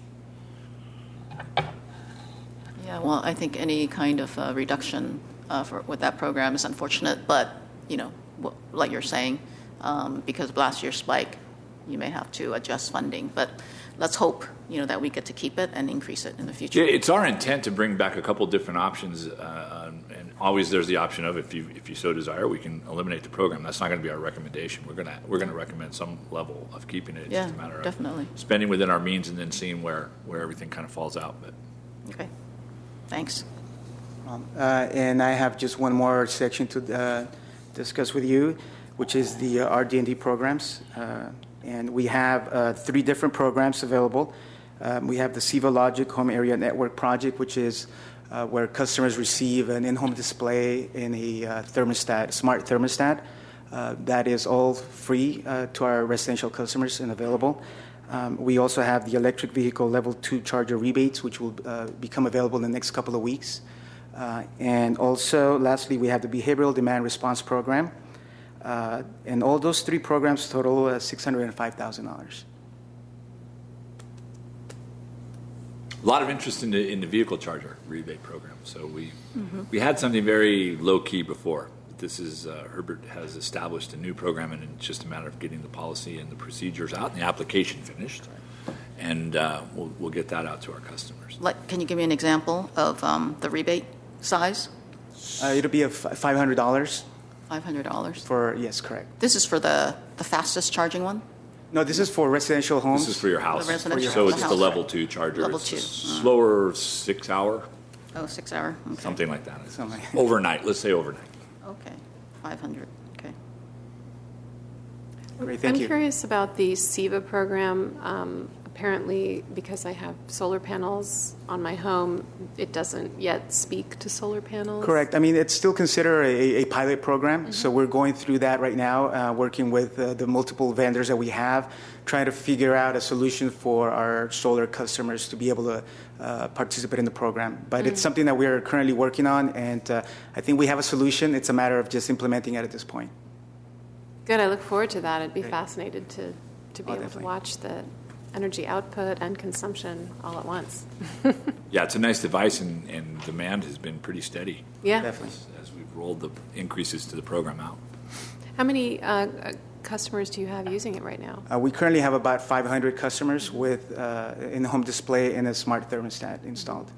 Yeah, well, I think any kind of reduction with that program is unfortunate, but, like you're saying, because of last year's spike, you may have to adjust funding. But let's hope, that we get to keep it and increase it in the future. Yeah, it's our intent to bring back a couple different options, and always there's the option of if you so desire, we can eliminate the program. That's not going to be our recommendation. We're going to recommend some level of keeping it. It's Yeah, just a matter of definitely. spending within our means and then seeing where everything kind of falls out. But Okay, thanks. And I have just one more section to discuss with you, which is the RD&D programs. And we have 3 different programs available. We have the Siva Logic Home Area Network Project, which is where customers receive an in-home display in a smart thermostat. That is all free to our residential customers and available. We also have the electric vehicle level 2 charger rebates, which will become available in the next couple of weeks. And also, lastly, we have the behavioral demand response program. And all those 3 programs total $605,000. a lot of interest in the vehicle charger rebate program. So we had something very low key before. This is Herbert has established a new program, and it's just a matter of getting the policy and the procedures out and the application finished, and we'll get that out to our customers. Can you give me an example of the rebate size? It'll be $500 $500. for, yes, correct. This is for the fastest charging one? No, this is for residential homes. This is for your house. The residential So it's house, the level right. 2 charger. Level It's 2. Slower 6 hour, Oh, 6 hour. Okay. something like that. Something. Overnight, let's say overnight. Okay. 500. Okay. Great, thank I'm you. curious about the SIVA program. Apparently, because I have solar panels on my home, it doesn't yet speak to solar panels. Correct. I mean, it's still considered a pilot program, so we're going through that right now, working with the multiple vendors that we have, trying to figure out a solution for our solar customers to be able to participate in the program. But it's something that we're currently working on, and I think we have a solution. It's a matter of just implementing it at this point. Good. I look forward to that. I'd be Great. fascinated to be able to definitely. watch the energy output and consumption all at once. Yeah, it's a nice device, and demand has been pretty steady Yeah. Definitely. as we've rolled the increases to the program out. How many customers do you have using it right now? We currently have about 500 customers with in-home display and a smart thermostat installed.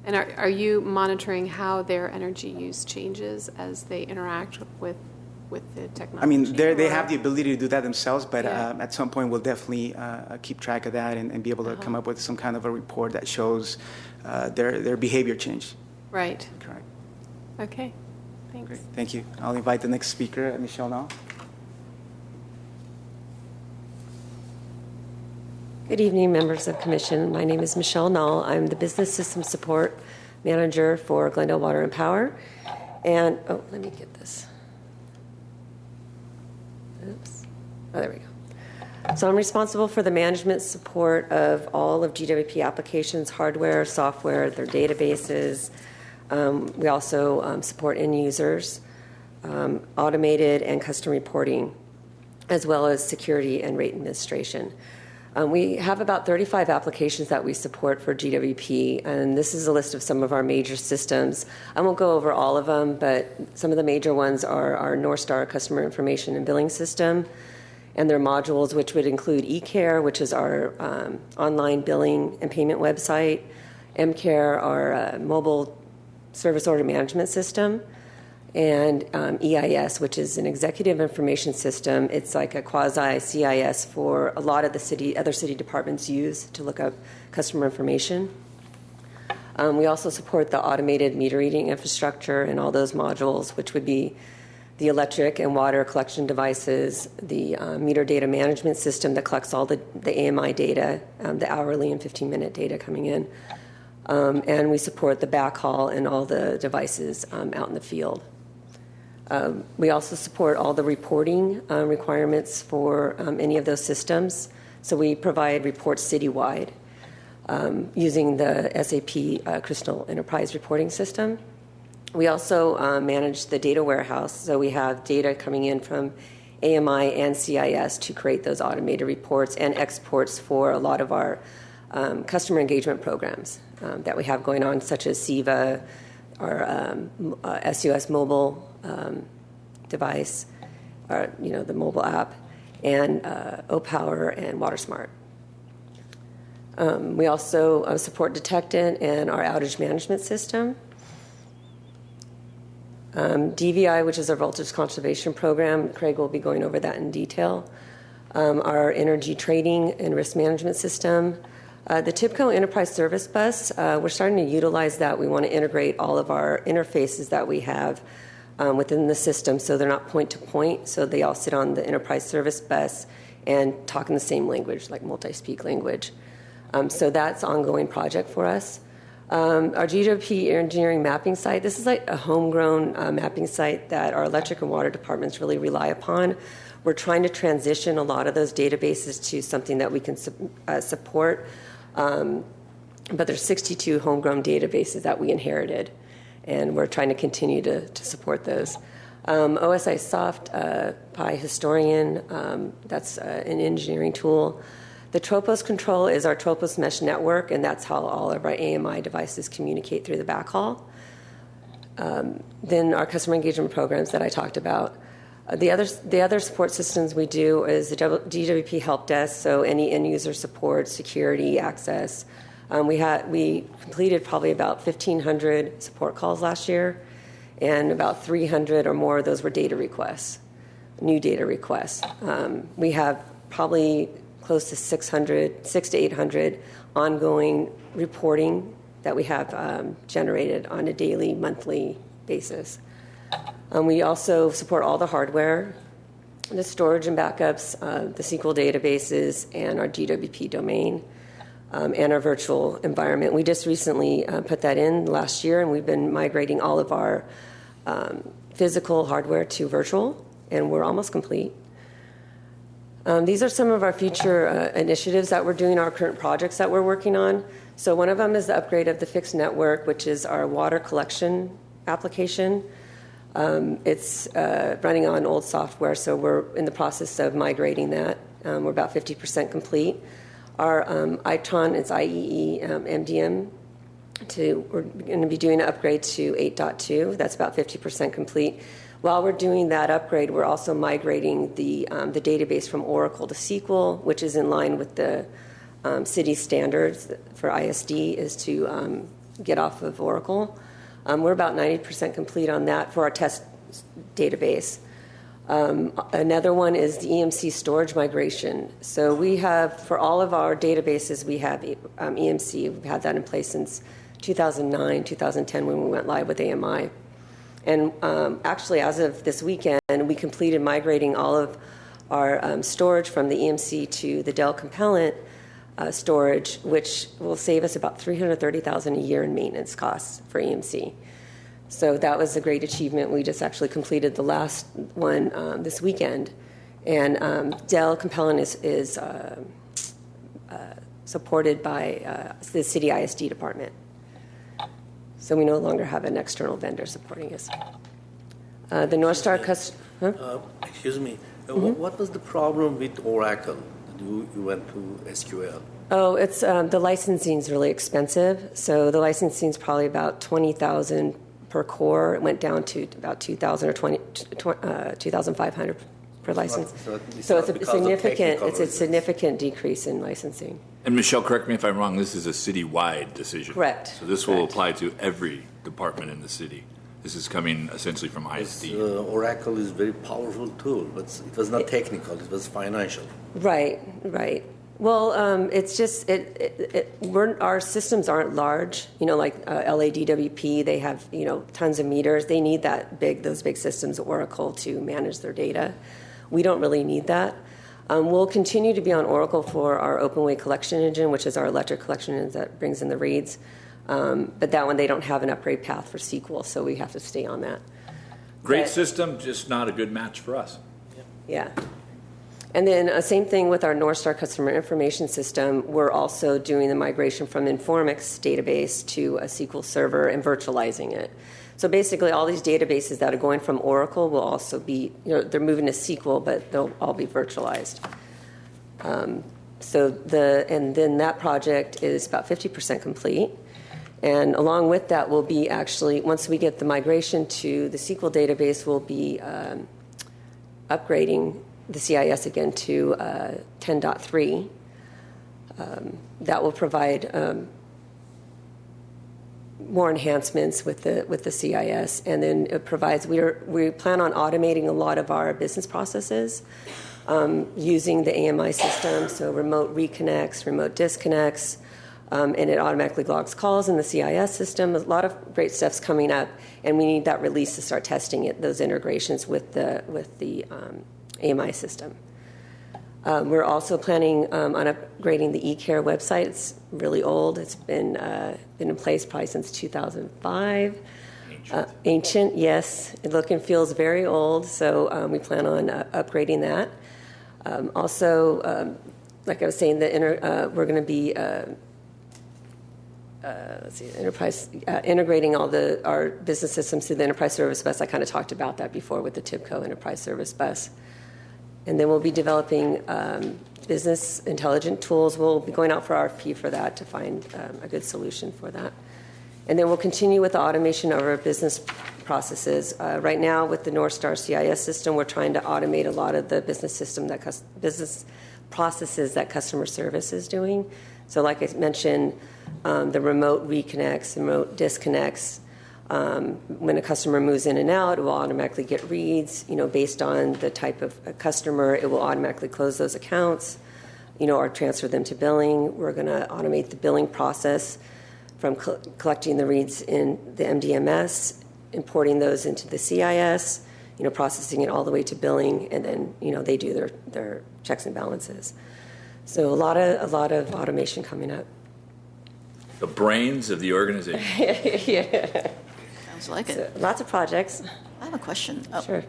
And are you monitoring how their energy use changes as they interact with the technology? I mean, they or- have the ability to do that themselves, but Yeah. at some point we'll definitely keep track of that and be able to come up with some kind of a report that shows their behavior change. Right. Correct. Okay. Thanks. Great. Thank you. I'll invite the next speaker, Michelle Nall. Good evening, members of Commission. My name is Michelle Nall. I'm the Business System Support Manager for Glendale Water and Power. And, let me get this. Oops. Oh, there we go. So I'm responsible for the management support of all of GWP applications, hardware, software, their databases. We also support end users, automated and custom reporting, as well as security and rate administration. We have about 35 applications that we support for GWP, and this is a list of some of our major systems. I won't go over all of them, but some of the major ones are our Northstar Customer Information and Billing System, and their modules, which would include eCare, which is our online billing and payment website, MCare, our mobile service order management system, and EIS, which is an executive information system. It's like a quasi-CIS for a lot of the other city departments use to look up customer information. We also support the automated meter reading infrastructure and all those modules, which would be the electric and water collection devices, the meter data management system that collects all the AMI data, the hourly and 15-minute data coming in. And we support the backhaul and all the devices out in the field. We also support all the reporting requirements for any of those systems. So we provide reports citywide using the SAP Crystal Enterprise reporting system. We also manage the data warehouse. So we have data coming in from AMI and CIS to create those automated reports and exports for a lot of our customer engagement programs that we have going on, such as SIVA, our SUS mobile device, or the mobile app, and O-Power and WaterSmart. We also support Detectant and our outage management system. DVI, which is our voltage conservation program, Craig will be going over that in detail. Our energy trading and risk management system. The TIPCO Enterprise Service Bus, we're starting to utilize that. We want to integrate all of our interfaces that we have within the system so they're not point to point, so they all sit on the Enterprise Service Bus and talk in the same language, like multi-speak language. So that's an ongoing project for us. Our GWP engineering mapping site, this is like a homegrown mapping site that our electric and water departments really rely upon. We're trying to transition a lot of those databases to something that we can support. But there's 62 homegrown databases that we inherited, and we're trying to continue to support those. OSI Soft Pi Historian, that's an engineering tool. The Tropos control is our Tropos mesh network, and that's how all of our AMI devices communicate through the backhaul. Then our customer engagement programs that I talked about. The other support systems we do is the DWP help desk, so any end user support, security, access. We completed probably about 1,500 support calls last year, and about 300 or more of those were data requests, new data requests. We have probably close to 600 to 800 ongoing reporting that we have generated on a daily, monthly basis. We also support all the hardware, the storage and backups, the SQL databases, and our GWP domain, and our virtual environment. We just recently put that in last year, and we've been migrating all of our physical hardware to virtual, and we're almost complete. These are some of our future initiatives that we're doing, our current projects that we're working on. So one of them is the upgrade of the fixed network, which is our water collection application. It's running on old software, so we're in the process of migrating that. We're about 50% complete. Our ITRON, it's IEE MDM. We're going to be doing an upgrade to 8.2. That's about 50% complete. While we're doing that upgrade, we're also migrating the database from Oracle to SQL, which is in line with the city standards for ISD, is to get off of Oracle. We're about 90% complete on that for our test database. Another one is the EMC storage migration. So we have, for all of our databases, we have EMC. We've had that in place since 2009, 2010 when we went live with AMI. And actually, as of this weekend, we completed migrating all of our storage from the EMC to the Dell Compellent storage, which will save us about $330,000 a year in maintenance costs for EMC. So that was a great achievement. We just actually completed the last one this weekend. And Dell Compellent is supported by the city ISD department. So we no longer have an external vendor supporting us. The North Star customer... Excuse me. What was the problem with Oracle? You went to SQL. Oh, it's the licensing is really expensive. So the licensing is probably about $20,000 per core. It went down to about $2,000 or $2,500 per license. It's So not it's a because of significant, technical it's a reasons. significant decrease in licensing. And Michelle, correct me if I'm wrong, this is a citywide decision. Correct. So this will Correct. apply to every department in the city. This is coming essentially from ISD. Oracle is a very powerful tool, but it was not technical, it was financial. Right, right. Well, it's just our systems aren't large. Like LADWP, they have tons of meters. They need those big systems, Oracle, to manage their data. We don't really need that. We'll continue to be on Oracle for our open-way collection engine, which is our electric collection engine that brings in the reads. But that one, they don't have an upgrade path for SQL, so we have to stay on that. Great system, just not a good match for us. Yeah. And then same thing with our North Star customer information system. We're also doing the migration from Informix database to a SQL server and virtualizing it. So basically all these databases that are going from Oracle will also be, they're moving to SQL, but they'll all be virtualized. And then that project is about 50% complete. And along with that will be actually, once we get the migration to the SQL database, we'll be upgrading the CIS again to 10.3. That will provide more enhancements with the CIS, and then it provides. We plan on automating a lot of our business processes using the AMI system, so remote reconnects, remote disconnects, and it automatically logs calls in the CIS system. A lot of great stuff's coming up, and we need that release to start testing those integrations with the AMI system. We're also planning on upgrading the eCare website. It's really old. It's been in place probably since 2005. Ancient, yes. It look and feels very old, so we plan on upgrading that. Also, like I was saying, we're going to be integrating all our business systems to the enterprise service bus. I kind of talked about that before with the TIBCO enterprise service bus. And then we'll be developing business intelligent tools. We'll be going out for RFP for that to find a good solution for that. And then we'll continue with the automation of our business processes. Right now, with the North Star CIS system, we're trying to automate a lot of the business processes that customer service is doing. So like I mentioned, the remote reconnects, remote disconnects. When a customer moves in and out, it will automatically get reads, based on the type of customer. It will automatically close those accounts, or transfer them to billing. We're going to automate the billing process from collecting the reads in the MDMS, importing those into the CIS, processing it all the way to billing, and then, they do their checks and balances. So a lot of automation coming up. The brains of the organization. Yeah. Sounds like it. So, lots of projects. I have a question. Sure.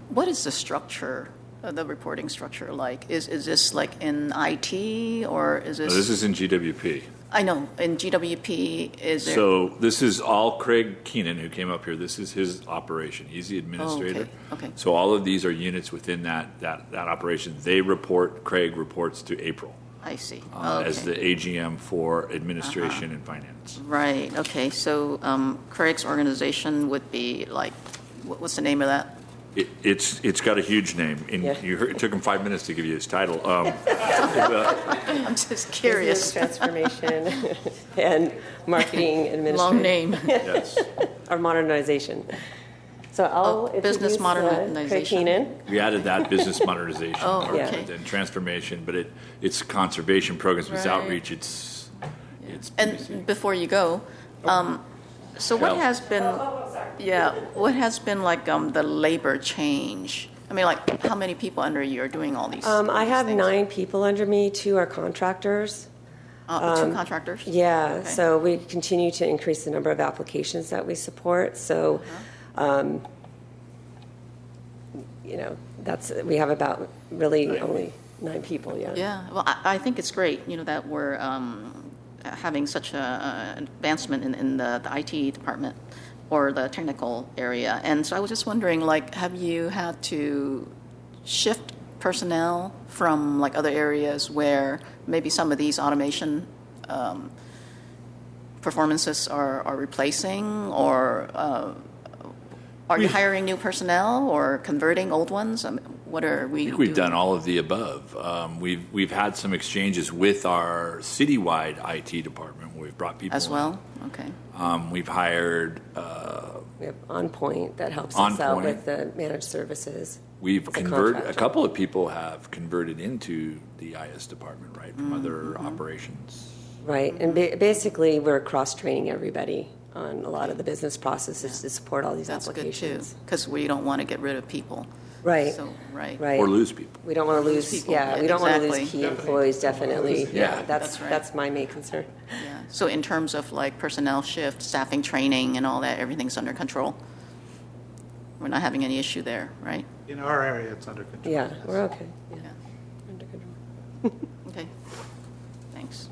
What is the structure, the reporting structure like? Is this like in IT or is this? No, this is in GWP. I know. In GWP, is there? So this is all Craig Keenan, who came up here. This is his operation. He's the administrator. Okay. So all of these are units within that operation. Craig reports to April. I see. As the AGM for administration and finance. Right. Okay. So Craig's organization would be like, what's the name of that? It's got a huge name. And it took him 5 minutes to give you his title. I'm just curious. Business transformation and marketing administration. Long name. Yes. Or modernization. So I'll business introduce, modernization. Craig Keenan. We added that business modernization part okay. and transformation, but it's conservation programs, it's Right. outreach, it's And BBC. before you go, so what has been, what has been like the labor change? I mean, like how many people under you are doing all these? I have things? 9 people under me. 2 are contractors. 2 contractors. Yeah, Okay. so we continue to increase the number of applications that we support. So, we have about really only 9 people. Yeah. Yeah. Well, I think it's great. That we're having such an advancement in the IT department or the technical area. And so I was just wondering, like, have you had to shift personnel from like other areas where maybe some of these automation performances are replacing, or Are you hiring new personnel or converting old ones? What are we I think we've doing? done all of the above. We've had some exchanges with our citywide IT department where we've brought people As in. well? Okay. We've hired. We have OnPoint that helps us OnPoint. out with the managed services. We've It's a converted. A contractor. couple of people have converted into the IS department, right, from other operations. Right, and basically, we're cross-training everybody on a lot of the business processes to support all these That's good too, applications. because we don't want to get rid of people. Right, So, right. right. Or lose people. We don't want to lose, people. yeah, Yeah, we don't want to lose exactly. key employees, definitely. Yeah. That's right. That's my main concern. Yeah. So in terms of like personnel shift, staffing, training, and all that, everything's under control. We're not having any issue there, right? In our area, it's under control. Yeah, we're okay. Yeah. Yeah. Under control. Okay. Thanks.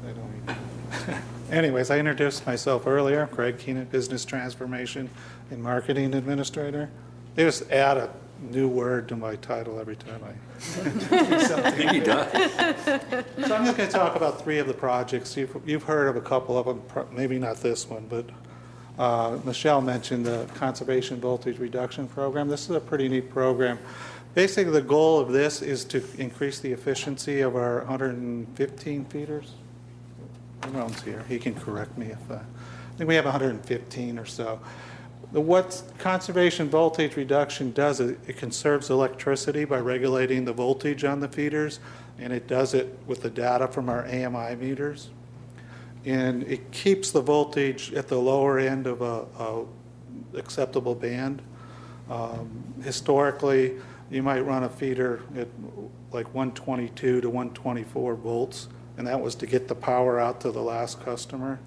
They don't even- Anyways, I introduced myself earlier, Craig Keenan, Business Transformation and Marketing Administrator. They just add a new word to my title every time I I think he does. So I'm just going to talk about three of the projects. You've heard of a couple of them, maybe not this one, but Michelle mentioned the Conservation Voltage Reduction Program. This is a pretty neat program. Basically, the goal of this is to increase the efficiency of our 115 feeders. Ramon's here. He can correct me if I think we have 115 or so. What conservation voltage reduction does is it conserves electricity by regulating the voltage on the feeders, and it does it with the data from our AMI meters. And it keeps the voltage at the lower end of a acceptable band. Historically, you might run a feeder at like 122 to 124 volts, and that was to get the power out to the last customer.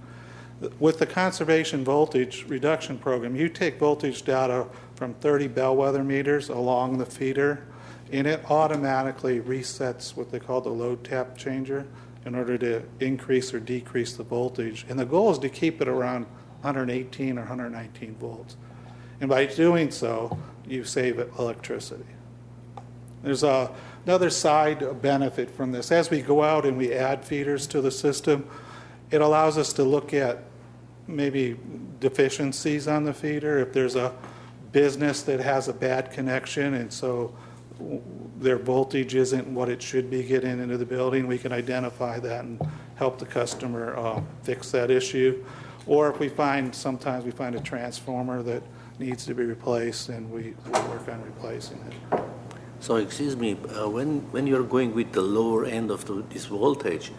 With the conservation voltage reduction program, you take voltage data from 30 bellwether meters along the feeder, and it automatically resets what they call the load tap changer in order to increase or decrease the voltage. And the goal is to keep it around 118 or 119 volts. And by doing so, you save electricity. There's another side benefit from this. As we go out and we add feeders to the system, it allows us to look at maybe deficiencies on the feeder. If there's a business that has a bad connection and so their voltage isn't what it should be getting into the building, we can identify that and help the customer fix that issue. Or if sometimes we find a transformer that needs to be replaced, and we work on replacing it. So excuse me, when you're going with the lower end of this voltage,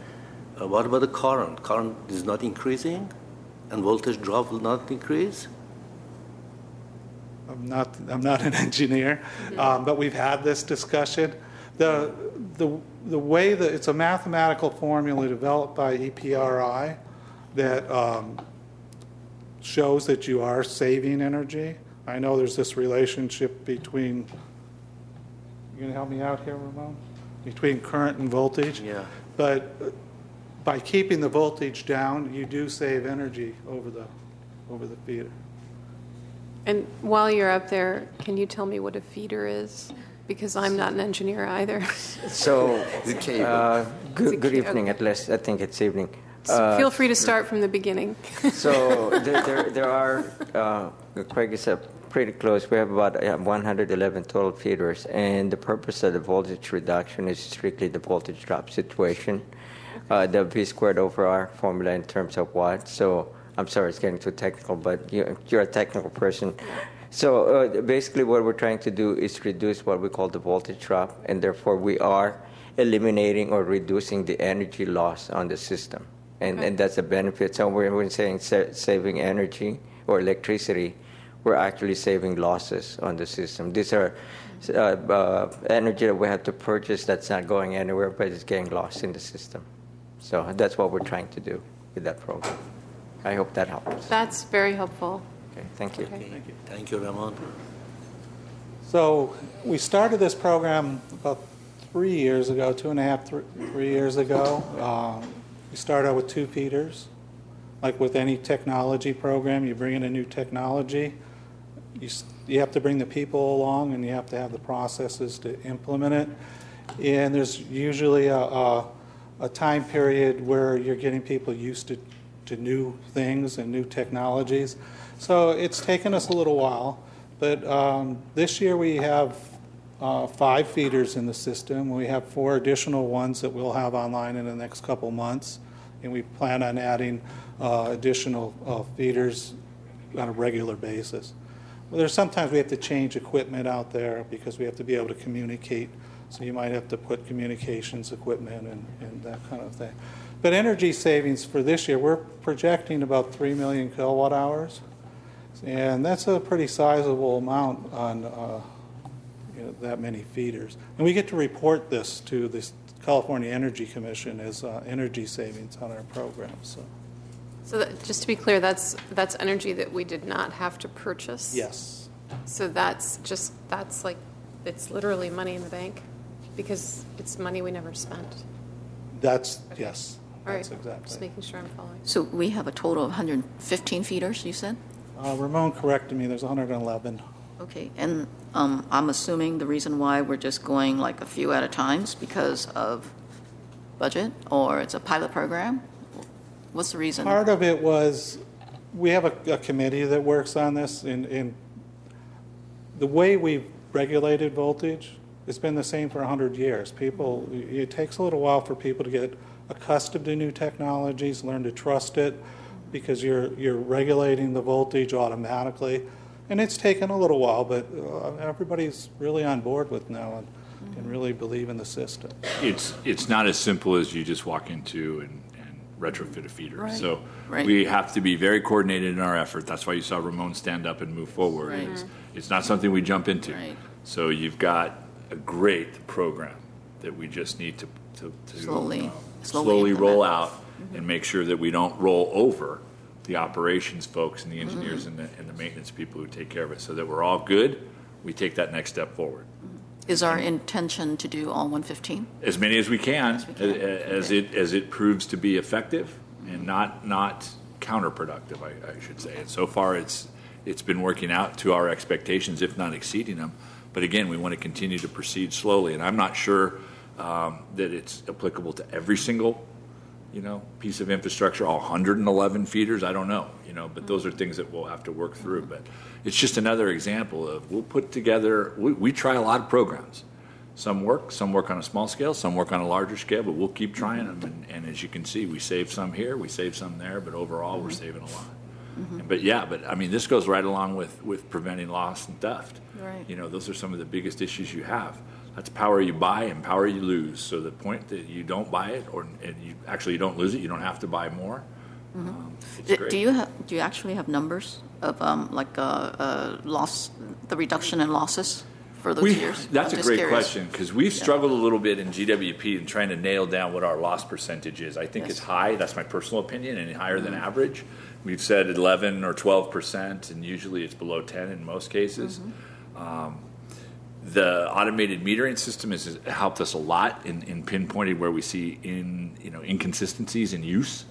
what about the current? Current is not increasing, and voltage drop will not increase? I'm not an engineer, but we've had this discussion. The way that it's a mathematical formula developed by EPRI that shows that you are saving energy. I know there's this relationship between. You going to help me out here, Ramon? Between current and voltage. Yeah. But by keeping the voltage down, you do save energy over the feeder. And while you're up there, can you tell me what a feeder is? Because I'm not an engineer either. So, good It's evening, okay. at least. I think it's evening. So feel free to start from the beginning. So there are, Craig is pretty close. We have about 111 total feeders, and the purpose of the voltage reduction is strictly the voltage drop situation. The V squared over R formula in terms of watts. So I'm sorry, it's getting too technical, but you're a technical person. So basically what we're trying to do is reduce what we call the voltage drop, and therefore we are eliminating or reducing the energy loss on the system. And that's a benefit. So when we're saying saving energy or electricity, we're actually saving losses on the system. These are energy that we have to purchase that's not going anywhere, but it's getting lost in the system. So that's what we're trying to do with that program. I hope that helps. That's very helpful. Okay, thank you. Okay. Thank you, Ramon. So we started this program about 3 years ago, 2.5, 3 years ago. We started out with 2 feeders. Like with any technology program, you bring in a new technology, you have to bring the people along, and you have to have the processes to implement it. And there's usually a time period where you're getting people used to to new things and new technologies. So it's taken us a little while, but this year we have 5 feeders in the system. We have 4 additional ones that we'll have online in the next couple months, and we plan on adding additional feeders on a regular basis. Well, there's sometimes we have to change equipment out there because we have to be able to communicate. So you might have to put communications equipment and that kind of thing. But energy savings for this year, we're projecting about 3 million kilowatt hours. And that's a pretty sizable amount on that many feeders. And we get to report this to the California Energy Commission as energy savings on our program. So that, just to be clear, that's energy that we did not have to purchase? Yes. So that's like, it's literally money in the bank because it's money we never spent. That's, yes. All right. That's exactly. Just making sure I'm following. So we have a total of 115 feeders, you said? Ramon corrected me, there's 111. Okay, and I'm assuming the reason why we're just going like a few at a time is because of budget, or it's a pilot program? What's the reason? Part of it was, we have a committee that works on this, and the way we've regulated voltage, it's been the same for 100 years. It takes a little while for people to get accustomed to new technologies, learn to trust it, because you're regulating the voltage automatically. And it's taken a little while, but everybody's really on board with now and really believe in the system. It's not as simple as you just walk into and retrofit a feeder. Right. So Right. we have to be very coordinated in our effort. That's why you saw Ramon stand up and move forward. Right. It's not something we jump into. Right. So you've got a great program that we just need to slowly roll implement. out and make sure that we don't roll over the operations folks and the engineers and the maintenance people who take care of it, so that we're all good. We take that next step forward. Is our intention to do all 115? As many as we can, as Okay. it proves to be effective and not counterproductive, I should say. And so far, it's been working out to our expectations, if not exceeding them. But again, we want to continue to proceed slowly. And I'm not sure that it's applicable to every single piece of infrastructure, all 111 feeders. I don't know, but those are things that we'll have to work through. But it's just another example of we'll put together. We try a lot of programs. Some work on a small scale, some work on a larger scale, but we'll keep trying them. And as you can see, we save some here, we save some there, but overall we're saving a lot. But I mean, this goes right along with preventing loss and theft. Right. Those are some of the biggest issues you have. That's power you buy and power you lose. So the point that you don't buy it, and you don't lose it, you don't have to buy more. It's great. Do you actually have numbers of loss, the reduction in losses for those years? That's I'm a just great curious. question, because we've struggled a little bit in GWP in trying to nail down what our loss percentage is. I think Yes. it's high. That's my personal opinion, and higher than average. We've said 11 or 12%, and usually it's below 10 in most cases. The automated metering system has helped us a lot in pinpointing where we see inconsistencies in use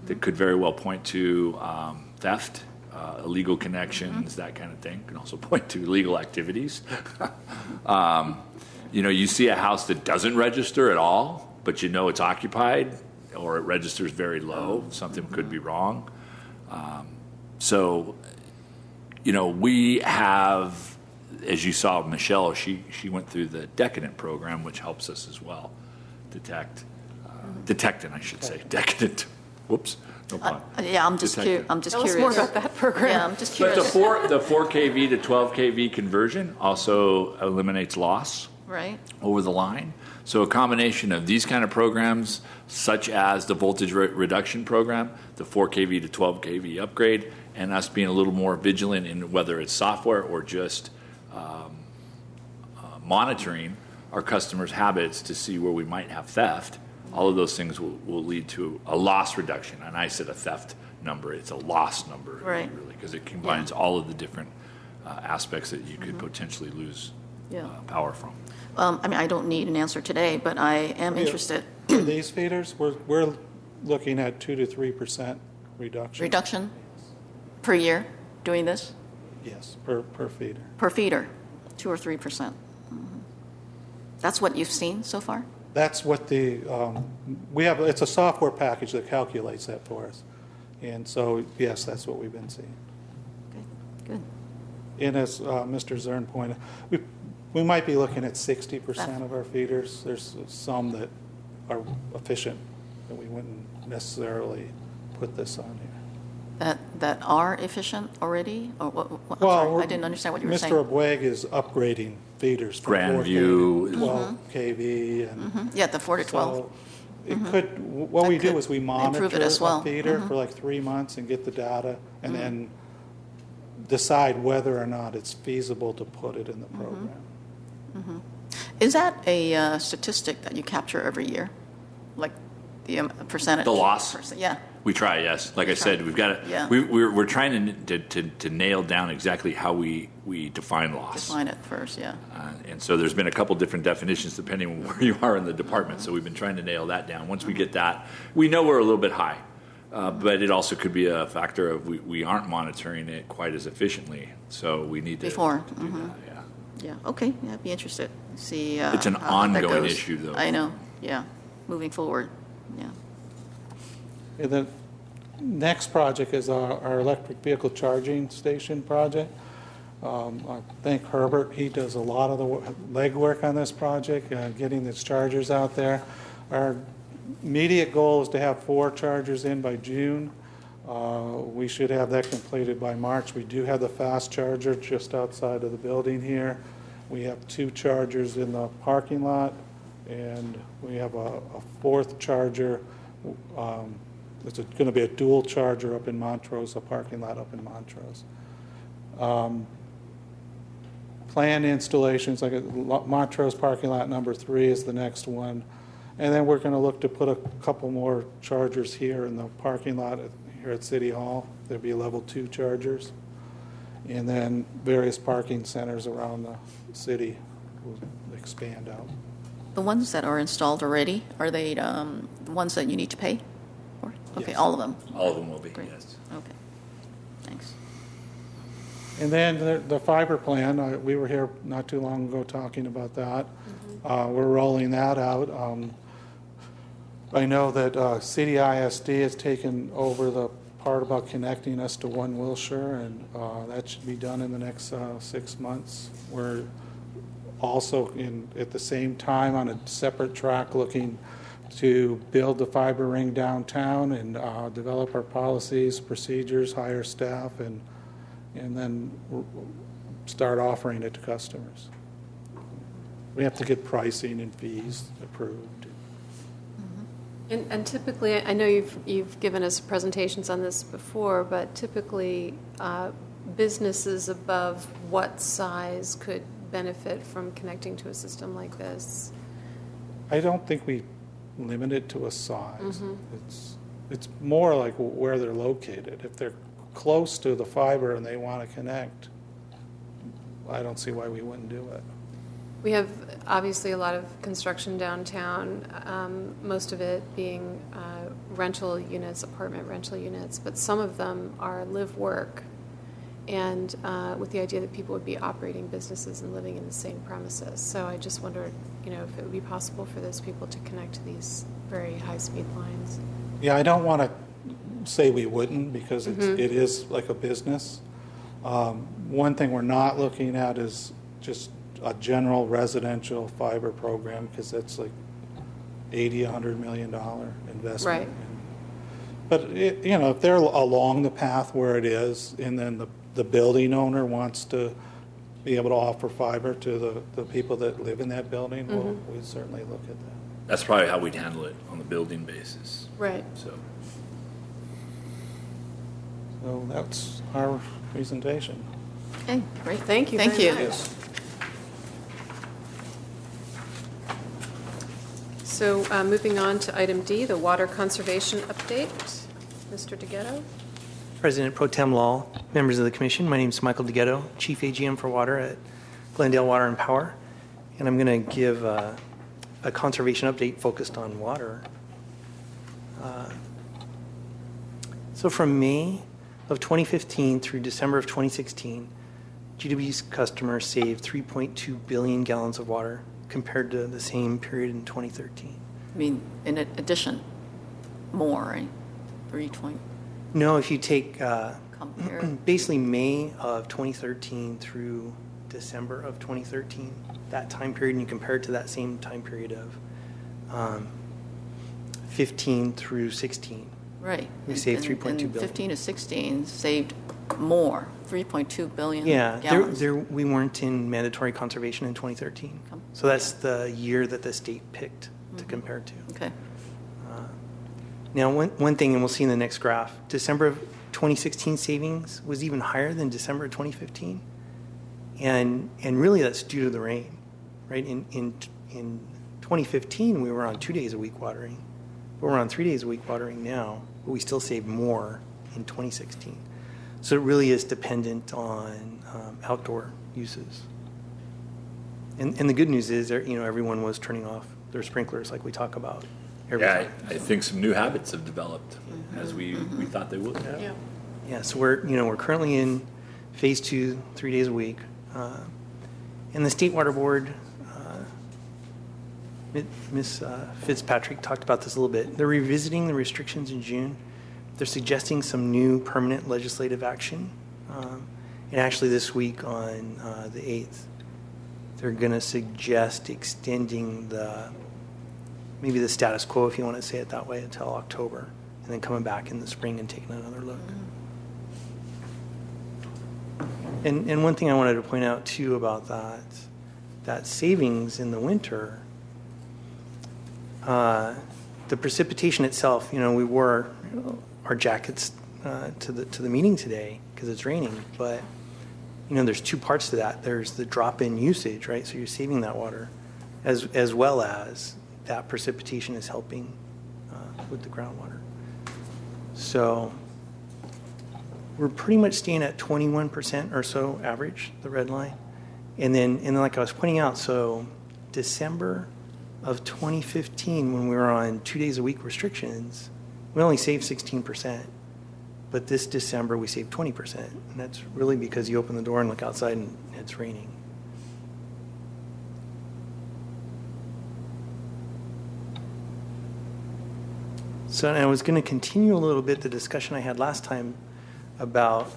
that could very well point to theft, illegal connections, that kind of thing. Can also point to illegal activities. You see a house that doesn't register at all, but it's occupied, or it registers very low. Something could be wrong. We have. As you saw, Michelle, she went through the Decadent program, which helps us as well detectant, I should say, decadent. Whoops, no problem. I'm just curious. Tell us more about that program. Yeah, I'm just But curious. the 4 kV to 12 kV conversion also eliminates loss Right. over the line. So a combination of these kind of programs, such as the voltage reduction program, the 4 kV to 12 kV upgrade, and us being a little more vigilant in whether it's software or just monitoring our customers' habits to see where we might have theft, all of those things will lead to a loss reduction. And I said a theft number, it's a loss number, Right. really, because it combines all of the different aspects that you could potentially lose power from. I don't need an answer today, but I am interested. For these feeders, we're looking at 2 to 3% reduction. Reduction per year doing this? Yes, per feeder. Per feeder, 2 or 3%. That's what you've seen so far? That's what we have. It's a software package that calculates that for us. And so, yes, that's what we've been seeing. Okay, good. And as Mr. Zurn pointed, we might be looking at 60% of our feeders. There's some that are efficient that we wouldn't necessarily put this on here. That are efficient already? Or what, I'm Well, sorry, I didn't understand what you were saying. Mr. Abweg is upgrading feeders from 4K Grandview. to 12 kV. And Yeah, the 4 to 12. so it could, what we do could is we improve monitor it as well. a feeder for like 3 months and get the data and then decide whether or not it's feasible to put it in the program. Is that a statistic that you capture every year? Like the percentage? The loss? Yeah. We try, yes. Like I said, we've got to. Yeah. We're trying to nail down exactly how we define loss. Define it first, yeah. And so there's been a couple different definitions depending on where you are in the department. So we've been trying to nail that down. Once we get that, we know we're a little bit high. But it also could be a factor of we aren't monitoring it quite as efficiently. So we need to Before. do that, yeah. Yeah, okay, yeah, I'd be interested to see It's an how that ongoing goes. issue, though. I know, yeah, moving forward, yeah. And the next project is our electric vehicle charging station project. I thank Herbert. He does a lot of the legwork on this project, getting its chargers out there. Our immediate goal is to have 4 chargers in by June. We should have that completed by March. We do have the fast charger just outside of the building here. We have 2 chargers in the parking lot, and we have a 4th charger. It's going to be a dual charger up in Montrose, a parking lot up in Montrose. Planned installations, like Montrose parking lot number 3 is the next one. And then we're going to look to put a couple more chargers here in the parking lot here at City Hall. There'll be level 2 chargers. And then various parking centers around the city will expand out. The ones that are installed already, are they the ones that you need to pay for? Okay, Yes. all of them? All of them will be, Great. yes. Okay, thanks. And then the fiber plan, we were here not too long ago talking about that. We're rolling that out. I know that City ISD has taken over the part about connecting us to One Wilshire, and that should be done in the next 6 months. We're also at the same time on a separate track looking to build the fiber ring downtown and develop our policies, procedures, hire staff, and then start offering it to customers. We have to get pricing and fees approved. And typically, I know you've given us presentations on this before, but typically businesses above what size could benefit from connecting to a system like this? I don't think we limit it to a size. It's more like where they're located. If they're close to the fiber and they want to connect, I don't see why we wouldn't do it. We have obviously a lot of construction downtown, most of it being rental units, apartment rental units, but some of them are live-work, and with the idea that people would be operating businesses and living in the same premises. So I just wondered, if it would be possible for those people to connect to these very high-speed lines. Yeah, I don't want to say we wouldn't because it is like a business. One thing we're not looking at is just a general residential fiber program because that's like $80–100 million investment. Right. But if they're along the path where it is, and then the building owner wants to be able to offer fiber to the people that live in that building, well, we'd certainly look at that. That's probably how we'd handle it on the building basis. Right. So that's our presentation. Okay, great. Thank you Thank very you. much. So moving on to item D, the water conservation update. Mr. DeGhetto. President Pro Tem Lall, members of the Commission, my name is Michael DeGhetto, Chief AGM for Water at Glendale Water and Power, and I'm going to give a conservation update focused on water. So from May of 2015 through December of 2016, GW's customers saved 3.2 billion gallons of water compared to the same period in 2013. I mean, in addition, more, right? 3.2 No, if you take Compare. basically May of 2013 through December of 2013, that time period, and you compare it to that same time period of 15 through 16. Right. We saved 3.2 billion. 15 to 16 saved more, 3.2 billion Yeah, gallons. we weren't in mandatory conservation in 2013. So that's the year that the state picked to compare to. Okay. Now, one thing, and we'll see in the next graph, December of 2016 savings was even higher than December of 2015. And really that's due to the rain, right? In 2015, we were on 2 days a week watering. But we're on 3 days a week watering now, but we still saved more in 2016. So it really is dependent on outdoor uses. And the good news is, everyone was turning off their sprinklers like we talk about. Yeah, I think some new habits have developed as we thought they would. Yeah, so we're currently in phase 2, 3 days a week. And the State Water Board, Ms. Fitzpatrick talked about this a little bit. They're revisiting the restrictions in June. They're suggesting some new permanent legislative action. And actually this week on the 8th, they're going to suggest extending maybe the status quo, if you want to say it that way, until October, and then coming back in the spring and taking another look. And one thing I wanted to point out too about that savings in the winter, the precipitation itself, we wore our jackets to the meeting today because it's raining, but there's two parts to that. There's the drop in usage, right? So you're saving that water, as well as that precipitation is helping with the groundwater. So we're pretty much staying at 21% or so average, the red line. And then like I was pointing out, so December of 2015, when we were on 2 days a week restrictions, we only saved 16%. But this December, we saved 20%. And that's really because you open the door and look outside and it's raining. So I was going to continue a little bit the discussion I had last time about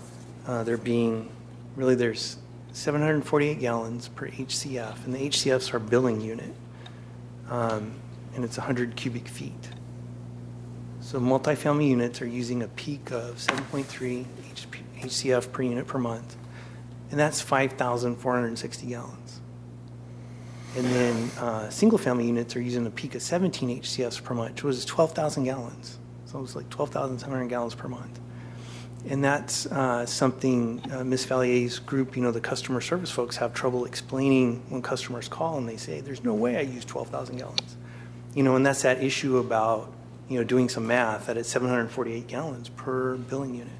there's 748 gallons per HCF, and the HCFs are billing unit, and it's 100 cubic feet. So multifamily units are using a peak of 7.3 HCF per unit per month, and that's 5,460 gallons. And then single-family units are using a peak of 17 HCFs per month, which was 12,000 gallons. So it was like 12,700 gallons per month. And that's something Ms. Vallier's group, the customer service folks have trouble explaining when customers call and they say, there's no way I use 12,000 gallons. And that's that issue about, doing some math that it's 748 gallons per billing unit.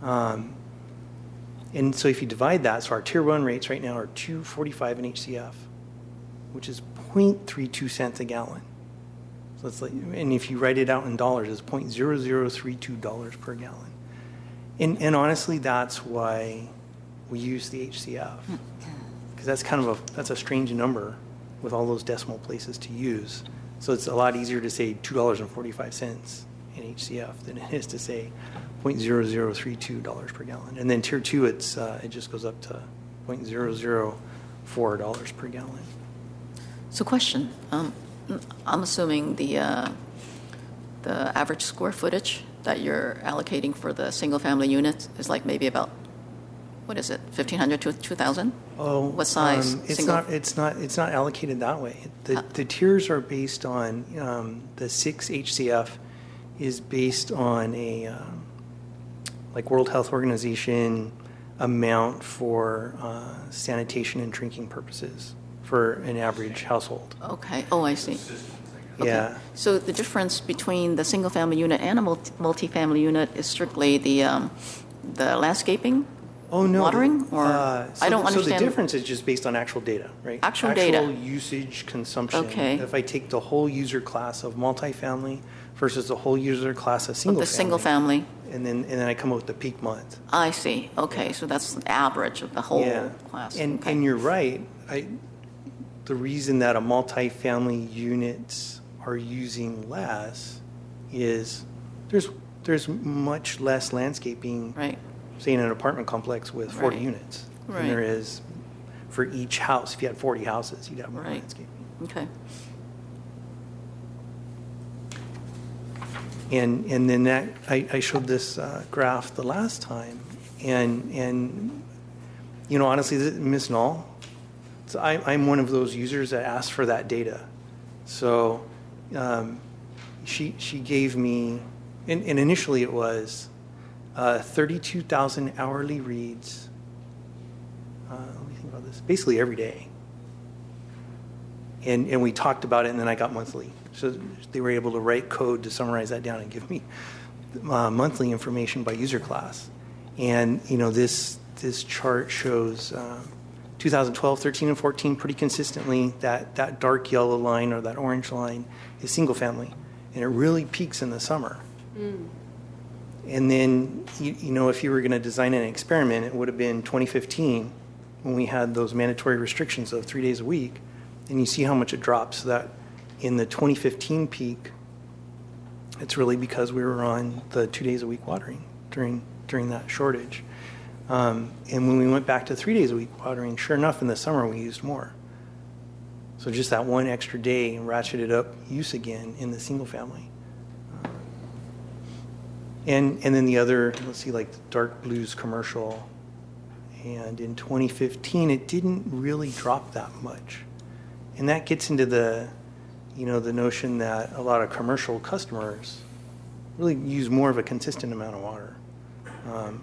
And so if you divide that, so our tier 1 rates right now are $2.45 in HCF, which is 0.32 cents a gallon. So it's like, and if you write it out in dollars, it's $0.0032 per gallon. And honestly, that's why we use the HCF, because that's a strange number with all those decimal places to use. So it's a lot easier to say $2.45 in HCF than it is to say $0.0032 per gallon. And then tier 2, it just goes up to $0.004 per gallon. So question, I'm assuming the average square footage that you're allocating for the single-family units is like maybe about, what is it, 1,500 to 2,000? Oh, what size? It's not allocated that way. The tiers are based on the 6 HCF is based on a like World Health Organization amount for sanitation and drinking purposes for an average household. Okay. Oh, I see. Okay. Yeah. So the difference between the single-family unit and a multi-family unit is strictly the landscaping? Oh, no. Watering? Or I don't understand. So the difference is just based on actual data, right? Actual data. Actual usage consumption. Okay. If I take the whole user class of multifamily versus the whole user class of single-family. The single-family. And then I come up with the peak month. I see. Okay. So that's the average of the whole class. And you're right. The reason that a multifamily units are using less is there's there's much less landscaping, Right. say in an apartment complex with 40 Right. units than Right. there is for each house. If you had 40 houses, you'd have more Right. landscaping. Okay. And then that I showed this graph the last time, and honestly, Ms. Nall, so I'm one of those users that asked for that data. So she gave me, and initially it was 32,000 hourly reads. Let me think about this. Basically every day. And we talked about it, and then I got monthly. So they were able to write code to summarize that down and give me monthly information by user class. And this chart shows 2012, 13, and 14 pretty consistently. That dark yellow line or that orange line is single family, and it really peaks in the summer. And then if you were going to design an experiment, it would have been 2015 when we had those mandatory restrictions of 3 days a week, and you see how much it drops. So that in the 2015 peak, it's really because we were on the 2 days a week watering during that shortage. And when we went back to 3 days a week watering, sure enough, in the summer we used more. So just that one extra day ratcheted up use again in the single family. And then the other, let's see, like the dark blues commercial. And in 2015, it didn't really drop that much. And that gets into the notion that a lot of commercial customers really use more of a consistent amount of water.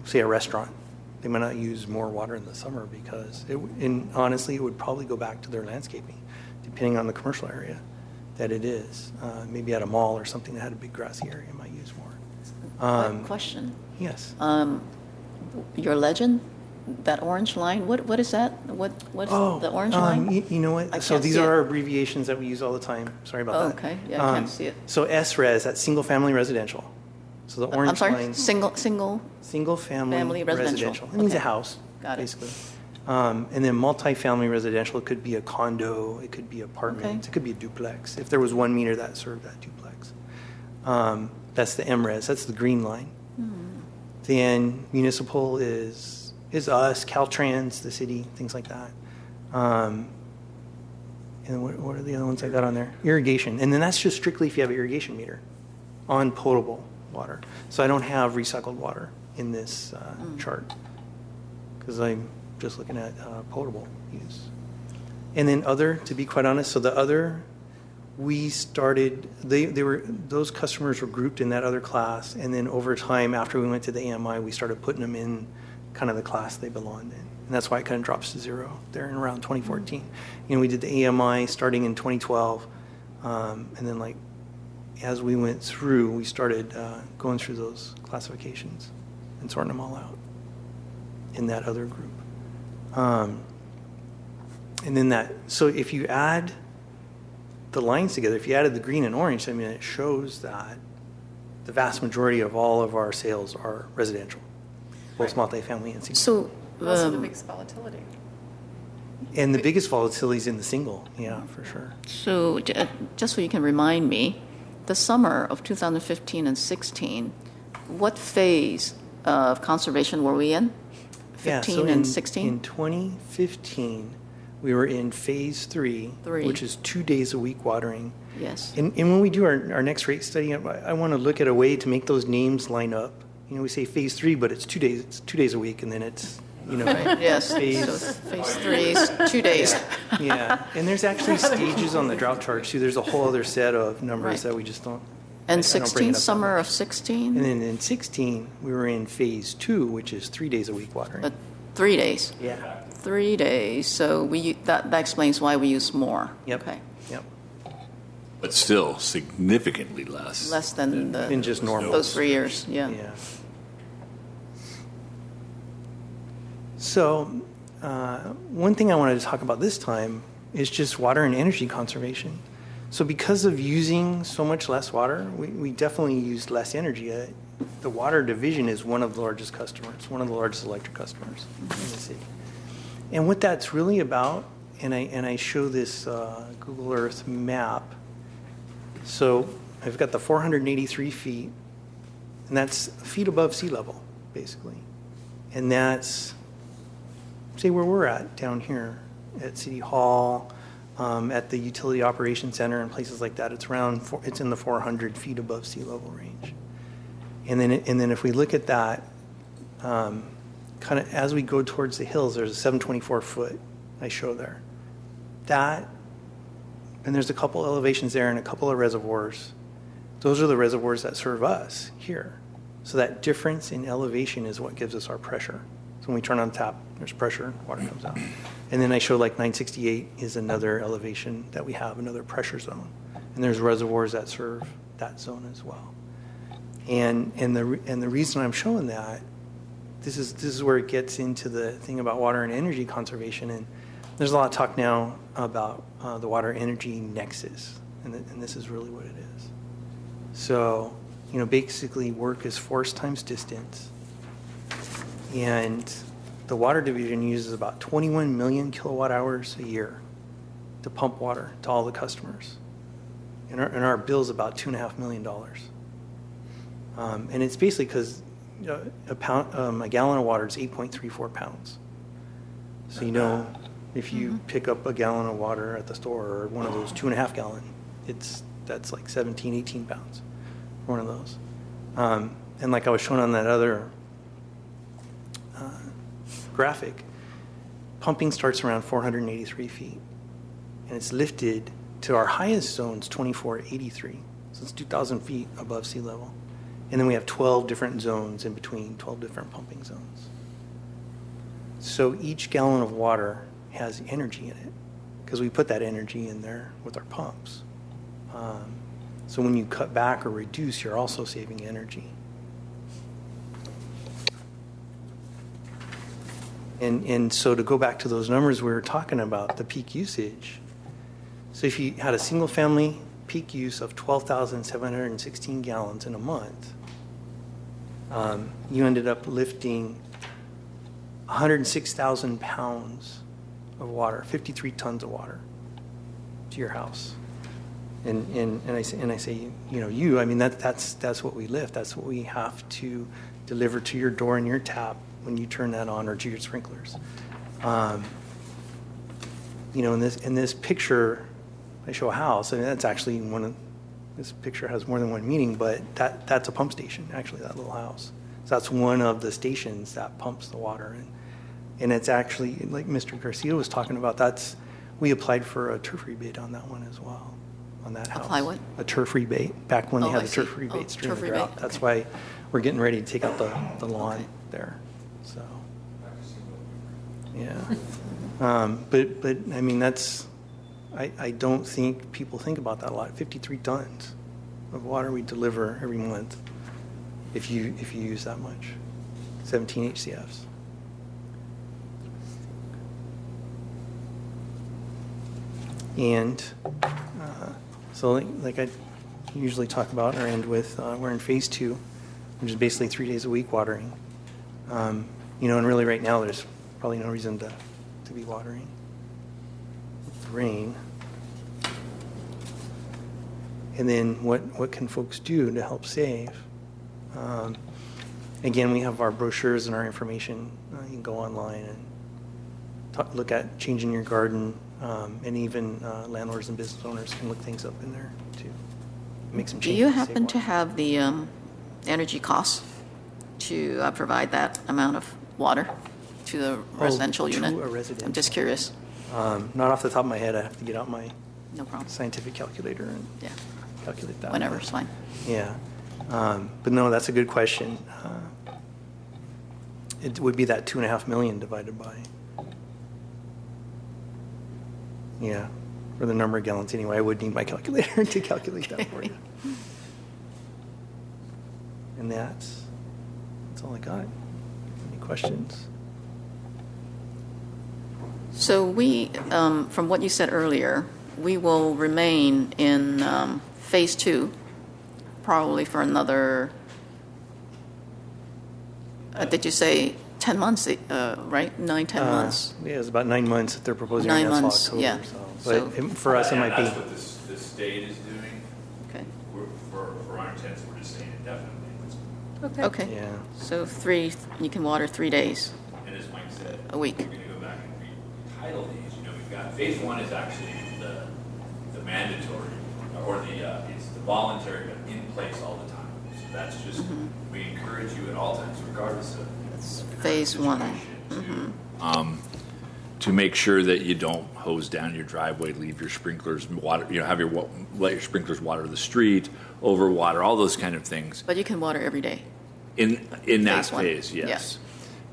Say a restaurant, they might not use more water in the summer because, and honestly, it would probably go back to their landscaping, depending on the commercial area that it is. Maybe at a mall or something that had a big grassy area, might use more. Question. Yes. Your legend, that orange line, what is that? What's the orange line? You know what? I So can't these see are it. our abbreviations that we use all the time. Sorry about that. Okay, yeah, I can't see it. So SRES, that's single family residential. So the orange I'm sorry, line. single. Single family Family residential. It means a Okay. house, Got it. basically. And then multifamily residential, it could be a condo, it could be apartments, Okay. it could be a duplex. If there was 1 meter that served that duplex. That's the MRES, that's the green line. Then municipal is us, Caltrans, the city, things like that. And what are the other ones I got on there? Irrigation. And then that's just strictly if you have an irrigation meter on potable water. So I don't have recycled water in this chart because I'm just looking at potable use. And then other, to be quite honest, so the other, we started, those customers were grouped in that other class, and then over time, after we went to the AMI, we started putting them in kind of the class they belonged in. And that's why it kind of drops to zero there in around 2014. We did the AMI starting in 2012, and then as we went through, we started going through those classifications and sorting them all out in that other group. And then so if you add the lines together, if you added the green and orange, it shows that the vast majority of all of our sales are residential, both multifamily and single. So, Also the biggest volatility. And the biggest volatility is in the single, yeah, for sure. So just so you can remind me, the summer of 2015 and 16, what phase of conservation were we in? 15 and 16? In 2015, we were in phase 3, which is 2 days a week watering. Yes. And when we do our next rate study, I want to look at a way to make those names line up. We say phase 3, but it's 2 days. It's 2 days a week, and then it's Right, yes. phase. So phase 3 is 2 days. Yeah, and there's actually stages on the drought chart too. There's a whole other set of numbers Right. that we just don't. And I don't bring 16, it up summer that of much. 16? And then in 16, we were in phase 2, which is 3 days a week watering. 3 days. Yeah. 3 days. So that explains why we use more. Yep. Okay. Yep. But still significantly less. Less than Than just normal. those 3 years. Yeah. Yeah. So, one thing I wanted to talk about this time is just water and energy conservation. So because of using so much less water, we definitely used less energy. The water division is one of the largest customers, one of the largest electric customers in the city. And what that's really about, and I show this Google Earth map. So I've got the 483 feet And that's feet above sea level, basically. And that's, say, where we're at down here at City Hall, at the Utility Operations Center and places like that. It's it's in the 400 feet above sea level range. And then if we look at that, kind of as we go towards the hills, there's a 724 foot I show there. That, and there's a couple elevations there and a couple of reservoirs. Those are the reservoirs that serve us here. So that difference in elevation is what gives us our pressure. So when we turn on the tap, there's pressure, water comes out. And then I show like 968 is another elevation that we have, another pressure zone. And there's reservoirs that serve that zone as well. And the reason I'm showing that, this is where it gets into the thing about water and energy conservation. And there's a lot of talk now about the water energy nexus, and this is really what it is. So, basically work is force times distance, and the water division uses about 21 million kilowatt hours a year to pump water to all the customers, and our bill's about $2.5 million. And it's basically because a gallon of water is 8.34 pounds. So if you pick up a gallon of water at the store or one of those 2.5 gallon, that's like 17, 18 pounds. One of those. And like I was showing on that other graphic, pumping starts around 483 feet, and it's lifted to our highest zones 2483. So it's 2,000 feet above sea level. And then we have 12 different zones in between, 12 different pumping zones. So each gallon of water has energy in it because we put that energy in there with our pumps. So when you cut back or reduce, you're also saving energy. And so to go back to those numbers we were talking about, the peak usage. So if you had a single family peak use of 12,716 gallons in a month, you ended up lifting 106,000 pounds of water, 53 tons of water to your house. And I say, I mean, that's what we lift. That's what we have to deliver to your door and your tap when you turn that on, or to your sprinklers. In this picture, I show a house, and that's actually this picture has more than one meaning, but that's a pump station, actually, that little house. So that's one of the stations that pumps the water. And it's actually, like Mr. Garcia was talking about, we applied for a turf rebate on that one as well, on that house. Apply what? A turf rebate, back when they had the turf rebates during the drought. Rebate. That's why we're getting ready to take out the lawn there. So, yeah. But I mean, I don't think people think about that a lot. 53 tons of water we deliver every month if you use that much, 17 HCFs. And so like I usually talk about or end with, we're in phase 2, which is basically 3 days a week watering. And really right now there's probably no reason to be watering with the rain. And then what can folks do to help save? Again, we have our brochures and our information. You can go online and look at changing your garden, and even landlords and business owners can look things up in there to make some changes. Do you happen to have the energy costs to provide that amount of water to the residential unit? To a residential. I'm just curious. Not off the top of my head. I have to get out my No problem. scientific calculator and calculate that. Whenever it's fine. Yeah. But no, that's a good question. It would be that 2.5 million divided by, for the number of gallons anyway. I would need my calculator to calculate that for you. And that's all I got. Any questions? So we, from what you said earlier, we will remain in phase 2 probably for another, did you say 10 months, right? 10 months? Yeah, it's about 9 months that they're proposing 9 right now, months, October. yeah. But for us, it might be. That's what the state is doing. Okay. For our intents, we're just saying indefinitely. Okay. Yeah. So you can water 3 days And as Mike said, a week. we're going to go back and retitle these. We've got phase one is actually the mandatory, or it's the voluntary, but in place all the time. So that's just, we encourage you at all times, regardless of That's phase one. to make sure that you don't hose down your driveway, leave your sprinklers water, let your sprinklers water the street, overwater, all those kind of things. But you can water every day. In that Phase one. phase, yes.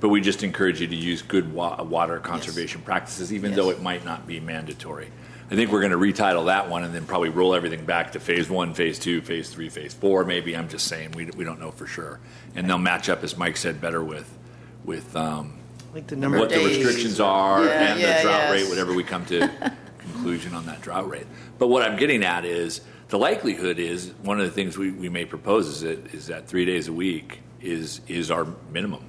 But we just encourage you to use good water conservation practices, even Yes. though it might not be mandatory. I think we're going to retitle that one and then probably roll everything back to phase one, phase two, phase three, phase four. Maybe, I'm just saying, we don't know for sure. And they'll match up, as Mike said, better with Like the number what of the days. restrictions are and the drought rate, yes. whatever we come to conclusion on that drought rate. But what I'm getting at is the likelihood is one of the things we may propose is that 3 days a week is our minimum,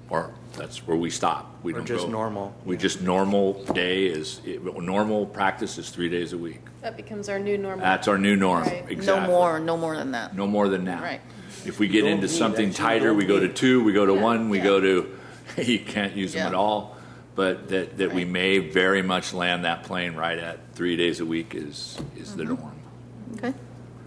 or that's where we stop. We don't just go. normal. We just normal normal practice is 3 days a week. That becomes our new normal. That's our new norm. Right. Exactly. No more than that. No more than that. Right. If we get Don't into need something that, you tighter, don't we go to need. 2, we go to 1, we Yeah. go to, you can't use them Yeah. at all. But that we Right. may very much land that plane right at 3 days a week is the norm. Okay.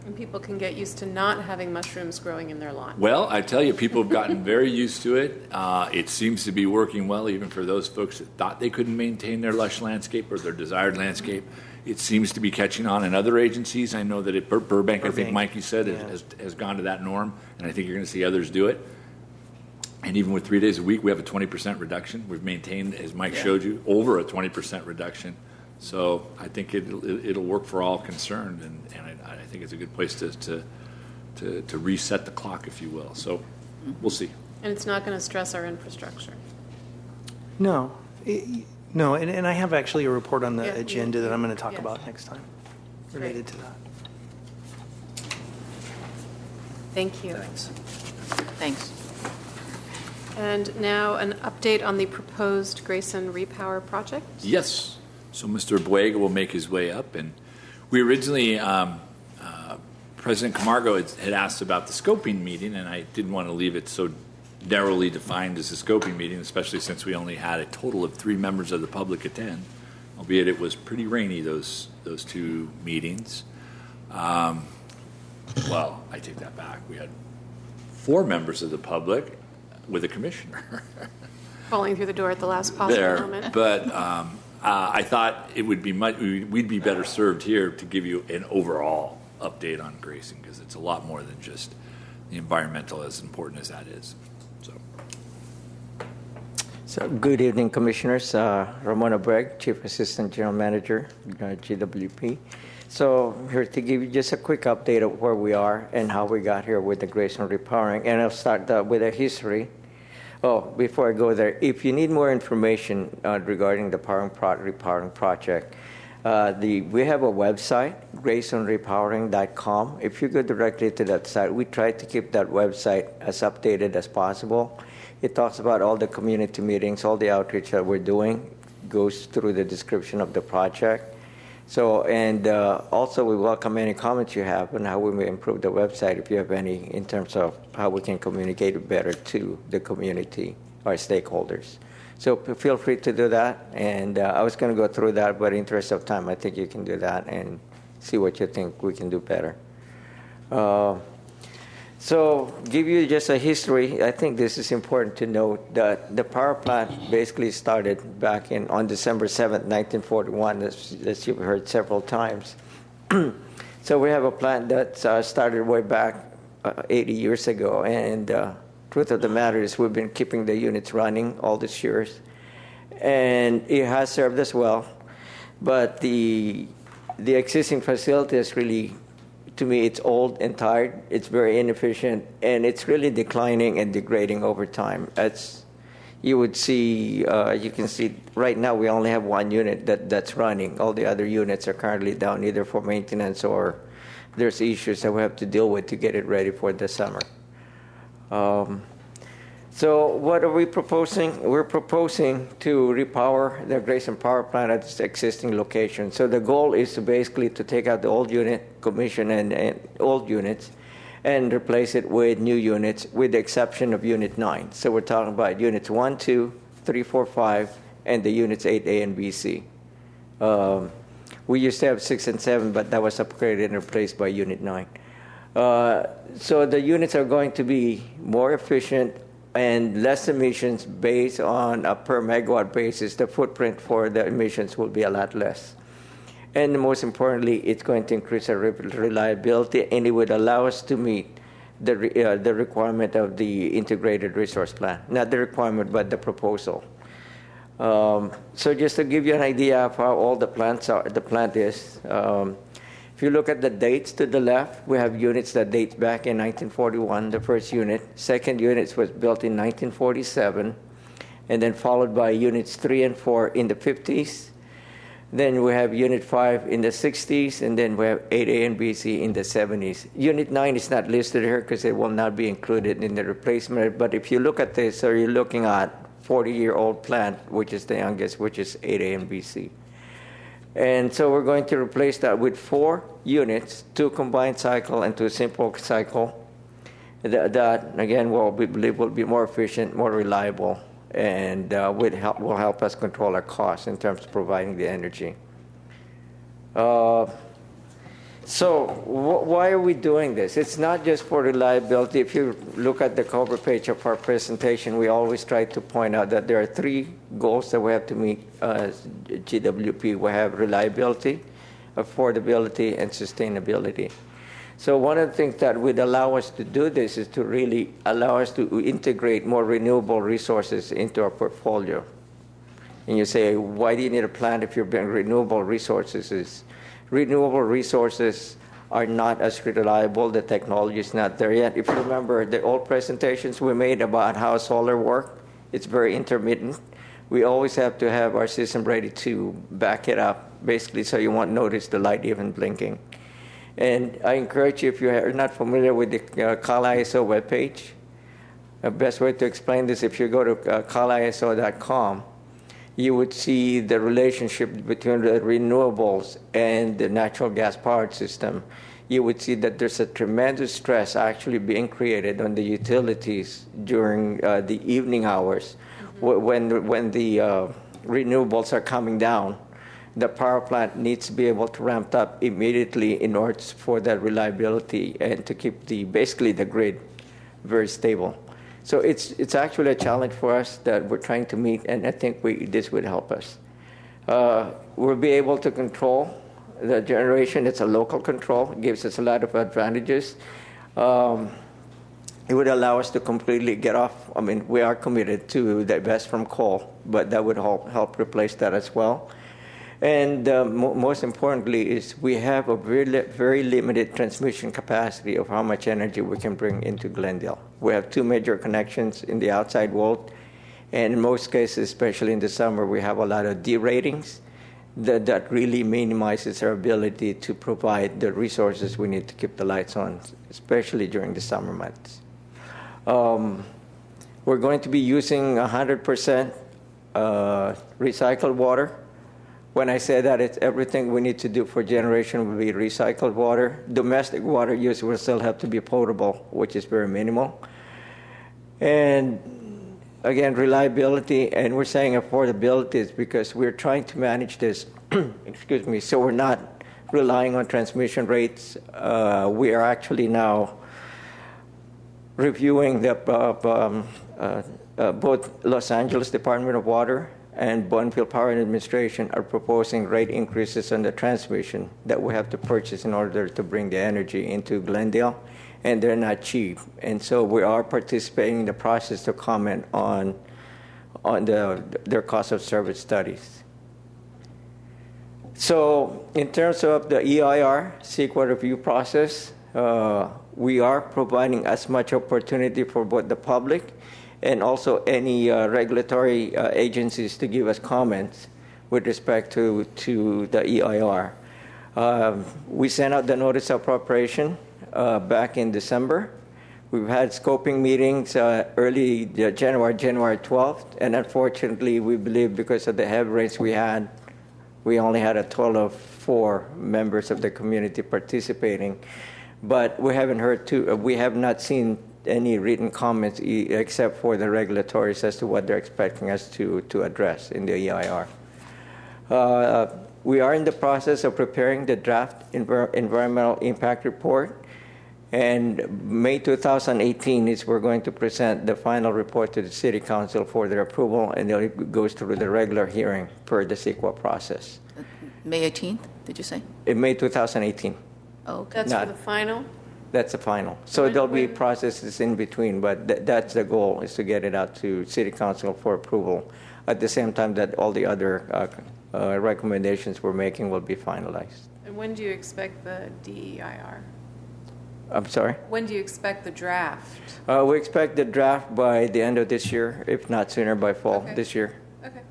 And people can get used to not having mushrooms growing in their lawn. Well, I tell you, people have gotten very used to it. It seems to be working well, even for those folks that thought they couldn't maintain their lush landscape or their desired landscape. It seems to be catching on in other agencies. I know that at Burbank, I think Burbank, Mikey said, yeah. has gone to that norm, and I think you're going to see others do it. And even with 3 days a week, we have a 20% reduction. We've maintained, as Mike showed you, over a 20% reduction. So I think it'll work for all concerned, and I think it's a good place to reset the clock, if you will. So we'll see. And it's not going to stress our infrastructure. No. No, and I have actually a report on the Yeah, agenda that I'm going to talk yeah. about next time related to that. Thank you. Thanks. And now an update on the proposed Grayson repower project. Yes. So Mr. Buega will make his way up, and we originally, President Camargo had asked about the scoping meeting, and I didn't want to leave it so narrowly defined as a scoping meeting, especially since we only had a total of 3 members of the public attend, albeit it was pretty rainy those 2 meetings. Well, I take that back. We had 4 members of the public with a commissioner. Falling through the door at the last possible there, moment. but I thought it would be we'd be better served here to give you an overall update on Grayson, because it's a lot more than just the environmental, as important as that is. So, good evening, Commissioners. Ramona Bragg, Chief Assistant General Manager, GWP. So, here to give you just a quick update of where we are and how we got here with the Grayson repowering. And I'll start with a history. Oh, before I go there, if you need more information regarding the repowering project, we have a website, graysonrepowering.com. If you go directly to that site, we try to keep that website as updated as possible. It talks about all the community meetings, all the outreach that we're doing, goes through the description of the project. So, and also we welcome any comments you have on how we may improve the website, if you have any, in terms of how we can communicate better to the community, our stakeholders. So feel free to do that. And I was going to go through that, but in interest of time, I think you can do that and see what you think we can do better. So give you just a history. I think this is important to note that the power plant basically started back on December 7th, 1941, as you've heard several times. So we have a plant that started way back 80 years ago, and truth of the matter is we've been keeping the units running all these years, and it has served us well. But the existing facility is really, to me, it's old and tired. It's very inefficient, and it's really declining and degrading over time. As you would see, you can see right now we only have 1 unit that's running. All the other units are currently down either for maintenance or there's issues that we have to deal with to get it ready for the summer. So what are we proposing? We're proposing to repower the Grayson power plant at its existing location. So the goal is to basically to take out the old unit, commission and old units, and replace it with new units, with the exception of Unit 9. So we're talking about Units 1, 2, 3, 4, 5, and the Units 8A and BC. We used to have 6 and 7, but that was upgraded and replaced by Unit 9. So the units are going to be more efficient and less emissions based on a per megawatt basis. The footprint for the emissions will be a lot less. And most importantly, it's going to increase our reliability, and it would allow us to meet the requirement of the integrated resource plan. Not the requirement, but the proposal. So just to give you an idea of how old the plant is, if you look at the dates to the left, we have units that date back in 1941, the first unit. Second unit was built in 1947, and then followed by units 3 and 4 in the 50s. Then we have Unit 5 in the 60s, and then we have 8A and BC in the 70s. Unit 9 is not listed here because it will not be included in the replacement. But if you look at this, so you're looking at 40-year-old plant, which is the youngest, which is 8A and BC. And so we're going to replace that with 4 units, 2 combined cycle and 2 simple cycle. That again, we believe will be more efficient, more reliable, and will help us control our costs in terms of providing the energy. So why are we doing this? It's not just for reliability. If you look at the cover page of our presentation, we always try to point out that there are 3 goals that we have to meet as GWP. We have reliability, affordability, and sustainability. So one of the things that would allow us to do this is to really allow us to integrate more renewable resources into our portfolio. And you say, why do you need a plant if you're bringing renewable resources? Renewable resources are not as reliable. The technology is not there yet. If you remember the old presentations we made about how solar works, it's very intermittent. We always have to have our system ready to back it up, basically, so you won't notice the light even blinking. And I encourage you, if you're not familiar with the CalISO webpage, the best way to explain this, if you go to caliso.com, you would see the relationship between the renewables and the natural gas powered system. You would see that there's a tremendous stress actually being created on the utilities during the evening hours. When the renewables are coming down. The power plant needs to be able to ramp up immediately in order for that reliability and to keep basically the grid very stable. So it's actually a challenge for us that we're trying to meet, and I think this would help us. We'll be able to control the generation. It's a local control. It gives us a lot of advantages. It would allow us to completely get off. I mean, we are committed to divest from coal, but that would help replace that as well. And most importantly is we have a very limited transmission capacity of how much energy we can bring into Glendale. We have 2 major connections in the outside world, and in most cases, especially in the summer, we have a lot of deratings that really minimizes our ability to provide the resources we need to keep the lights on, especially during the summer months. We're going to be using 100% recycled water. When I say that, it's everything we need to do for generation will be recycled water. Domestic water use will still have to be potable, which is very minimal. And again, reliability, and we're saying affordability is because we're trying to manage this, excuse me, so we're not relying on transmission rates. We are actually now reviewing both Los Angeles Department of Water and Bonneville Power Administration are proposing rate increases on the transmission that we have to purchase in order to bring the energy into Glendale, and they're not cheap. And so we are participating in the process to comment on their cost of service studies. So in terms of the EIR, CEQA review process, we are providing as much opportunity for both the public and also any regulatory agencies to give us comments with respect to the EIR. We sent out the notice of appropriation back in December. We've had scoping meetings early January 12th, and unfortunately, we believe because of the heavy rains we only had a total of 4 members of the community participating. But we haven't we have not seen any written comments except for the regulatories as to what they're expecting us to address in the EIR. We are in the process of preparing the draft environmental impact report. And May 2018 is we're going to present the final report to the City Council for their approval, and then it goes through the regular hearing per the CEQA process. May 18th, did you say? In May 2018. Oh, okay. That's for the final? That's the final. So there'll be processes in between, but that's the goal, is to get it out to City Council for approval at the same time that all the other recommendations we're making will be finalized. And when do you expect the DEIR? I'm sorry? When do you expect the draft? We expect the draft by the end of this year, if not sooner, by fall this year. Okay.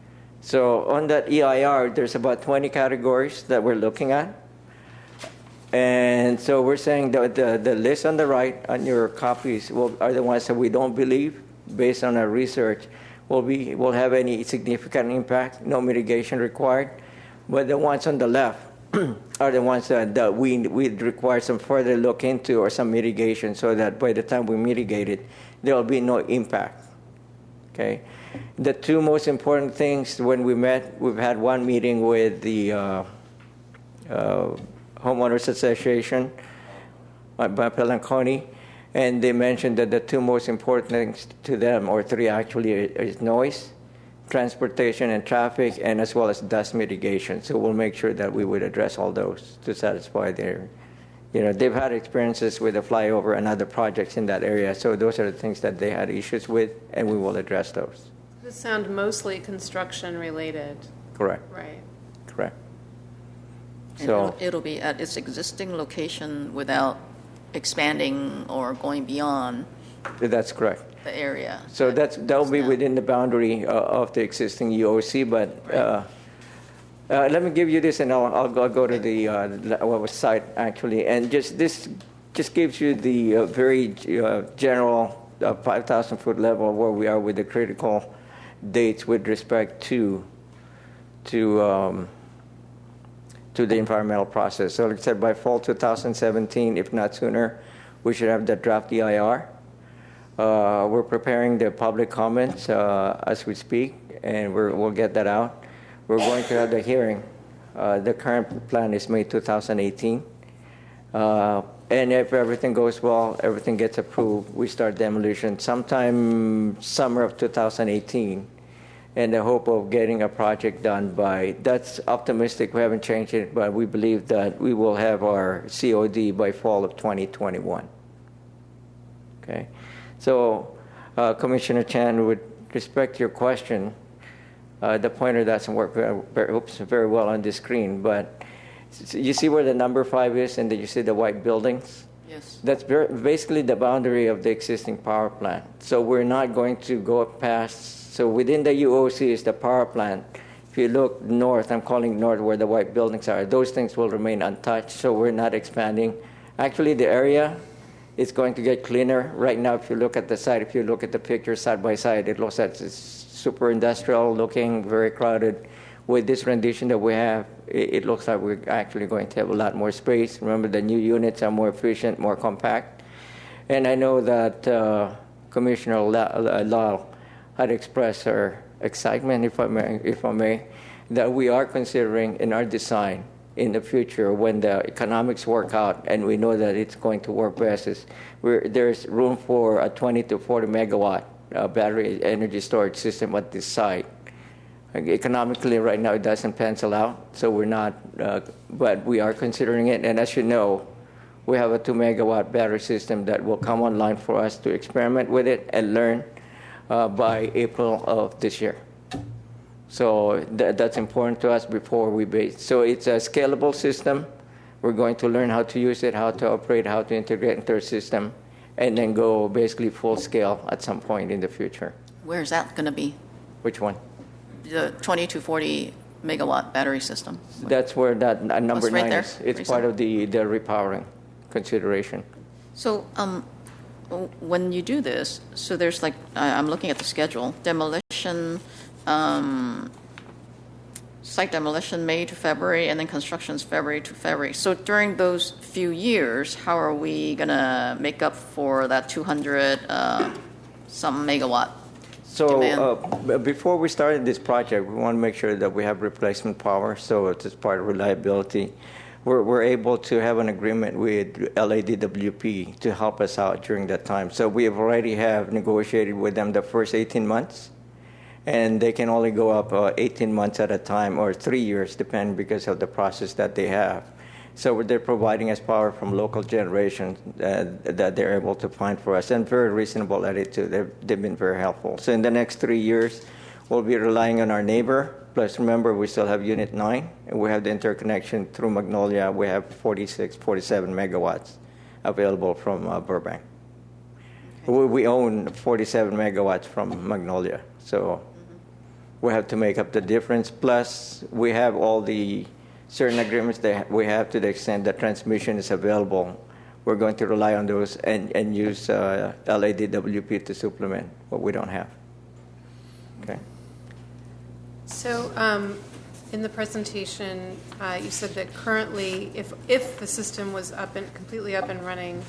So on that EIR, there's about 20 categories that we're looking at. And so we're saying that the list on the right on your copies are the ones that we don't believe, based on our research, will have any significant impact, no mitigation required. But the ones on the left are the ones that we'd require some further look into or some mitigation, so that by the time we mitigate it, there will be no impact. Okay? The two most important things when we met, we've had one meeting with the Homeowners Association by Pelanconi, and they mentioned that the two most important things to them, or three actually, is noise, transportation and traffic, and as well as dust mitigation. So we'll make sure that we would address all those to satisfy their, they've had experiences with the flyover and other projects in that area. So those are the things that they had issues with, and we will address those. This sound mostly construction related. Correct. Right. Correct. And So it'll be at its existing location without expanding or going beyond that's correct. the area. So that'll be within the boundary of the existing UOC, but let me give you this, and I'll go to the site actually, and this gives you the very general 5,000 foot level where we are with the critical dates with respect to the environmental process. So like I said, by fall 2017, if not sooner, we should have the draft EIR. We're preparing the public comments as we speak, and we'll get that out. We're going to have the hearing. The current plan is May 2018. And if everything goes well, everything gets approved, we start demolition sometime summer of 2018. And the hope of getting a project done that's optimistic, we haven't changed it, but we believe that we will have our COD by fall of 2021. Okay? So, Commissioner Chan, with respect to your question, the pointer doesn't work very well on the screen, but you see where the number 5 is, and then you see the white buildings? Yes. That's basically the boundary of the existing power plant. So we're not going to go past. So within the UOC is the power plant. If you look north, I'm calling north where the white buildings are, those things will remain untouched, so we're not expanding. Actually, the area is going to get cleaner. Right now, if you look at the site, if you look at the picture side by side, it looks like it's super industrial looking, very crowded. With this rendition that we have, it looks like we're actually going to have a lot more space. Remember, the new units are more efficient, more compact. And I know that Commissioner Lall had expressed her excitement, if I may, that we are considering in our design in the future when the economics work out and we know that it's going to work best, there's room for a 20 to 40 megawatt battery energy storage system at this site. Economically, right now, it doesn't pencil out, so we're not, but we are considering it. And as you know, we have a 2 megawatt battery system that will come online for us to experiment with it and learn by April of this year. So that's important to us before we base. So it's a scalable system. We're going to learn how to use it, how to operate, how to integrate into our system, and then go basically full scale at some point in the future. Where's that going to be? Which one? The 20 to 40 megawatt battery system. That's where that number right 9 there, is. It's Grayson? part of the repowering consideration. So when you do this, so there's like, I'm looking at the schedule, demolition, site demolition May to February, and then construction's February to February. So during those few years, how are we going to make up for that 200 some megawatt demand? Before we started this project, we want to make sure that we have replacement power, so it's as part of reliability. We're able to have an agreement with LADWP to help us out during that time. So we have already have negotiated with them the first 18 months, and they can only go up 18 months at a time, or 3 years, depending because of the process that they have. So they're providing us power from local generation that they're able to find for us, and very reasonable at it too. They've been very helpful. So in the next 3 years, we'll be relying on our neighbor. Plus, remember, we still have Unit 9, and we have the interconnection through Magnolia. We have 47 megawatts available from Burbank. Okay. We own 47 megawatts from Magnolia, so we have to make up the difference. Plus, we have all the certain agreements that we have to the extent that transmission is available. We're going to rely on those and use LADWP to supplement what we don't have. Okay. So in the presentation, you said that currently, if the system was completely up and running,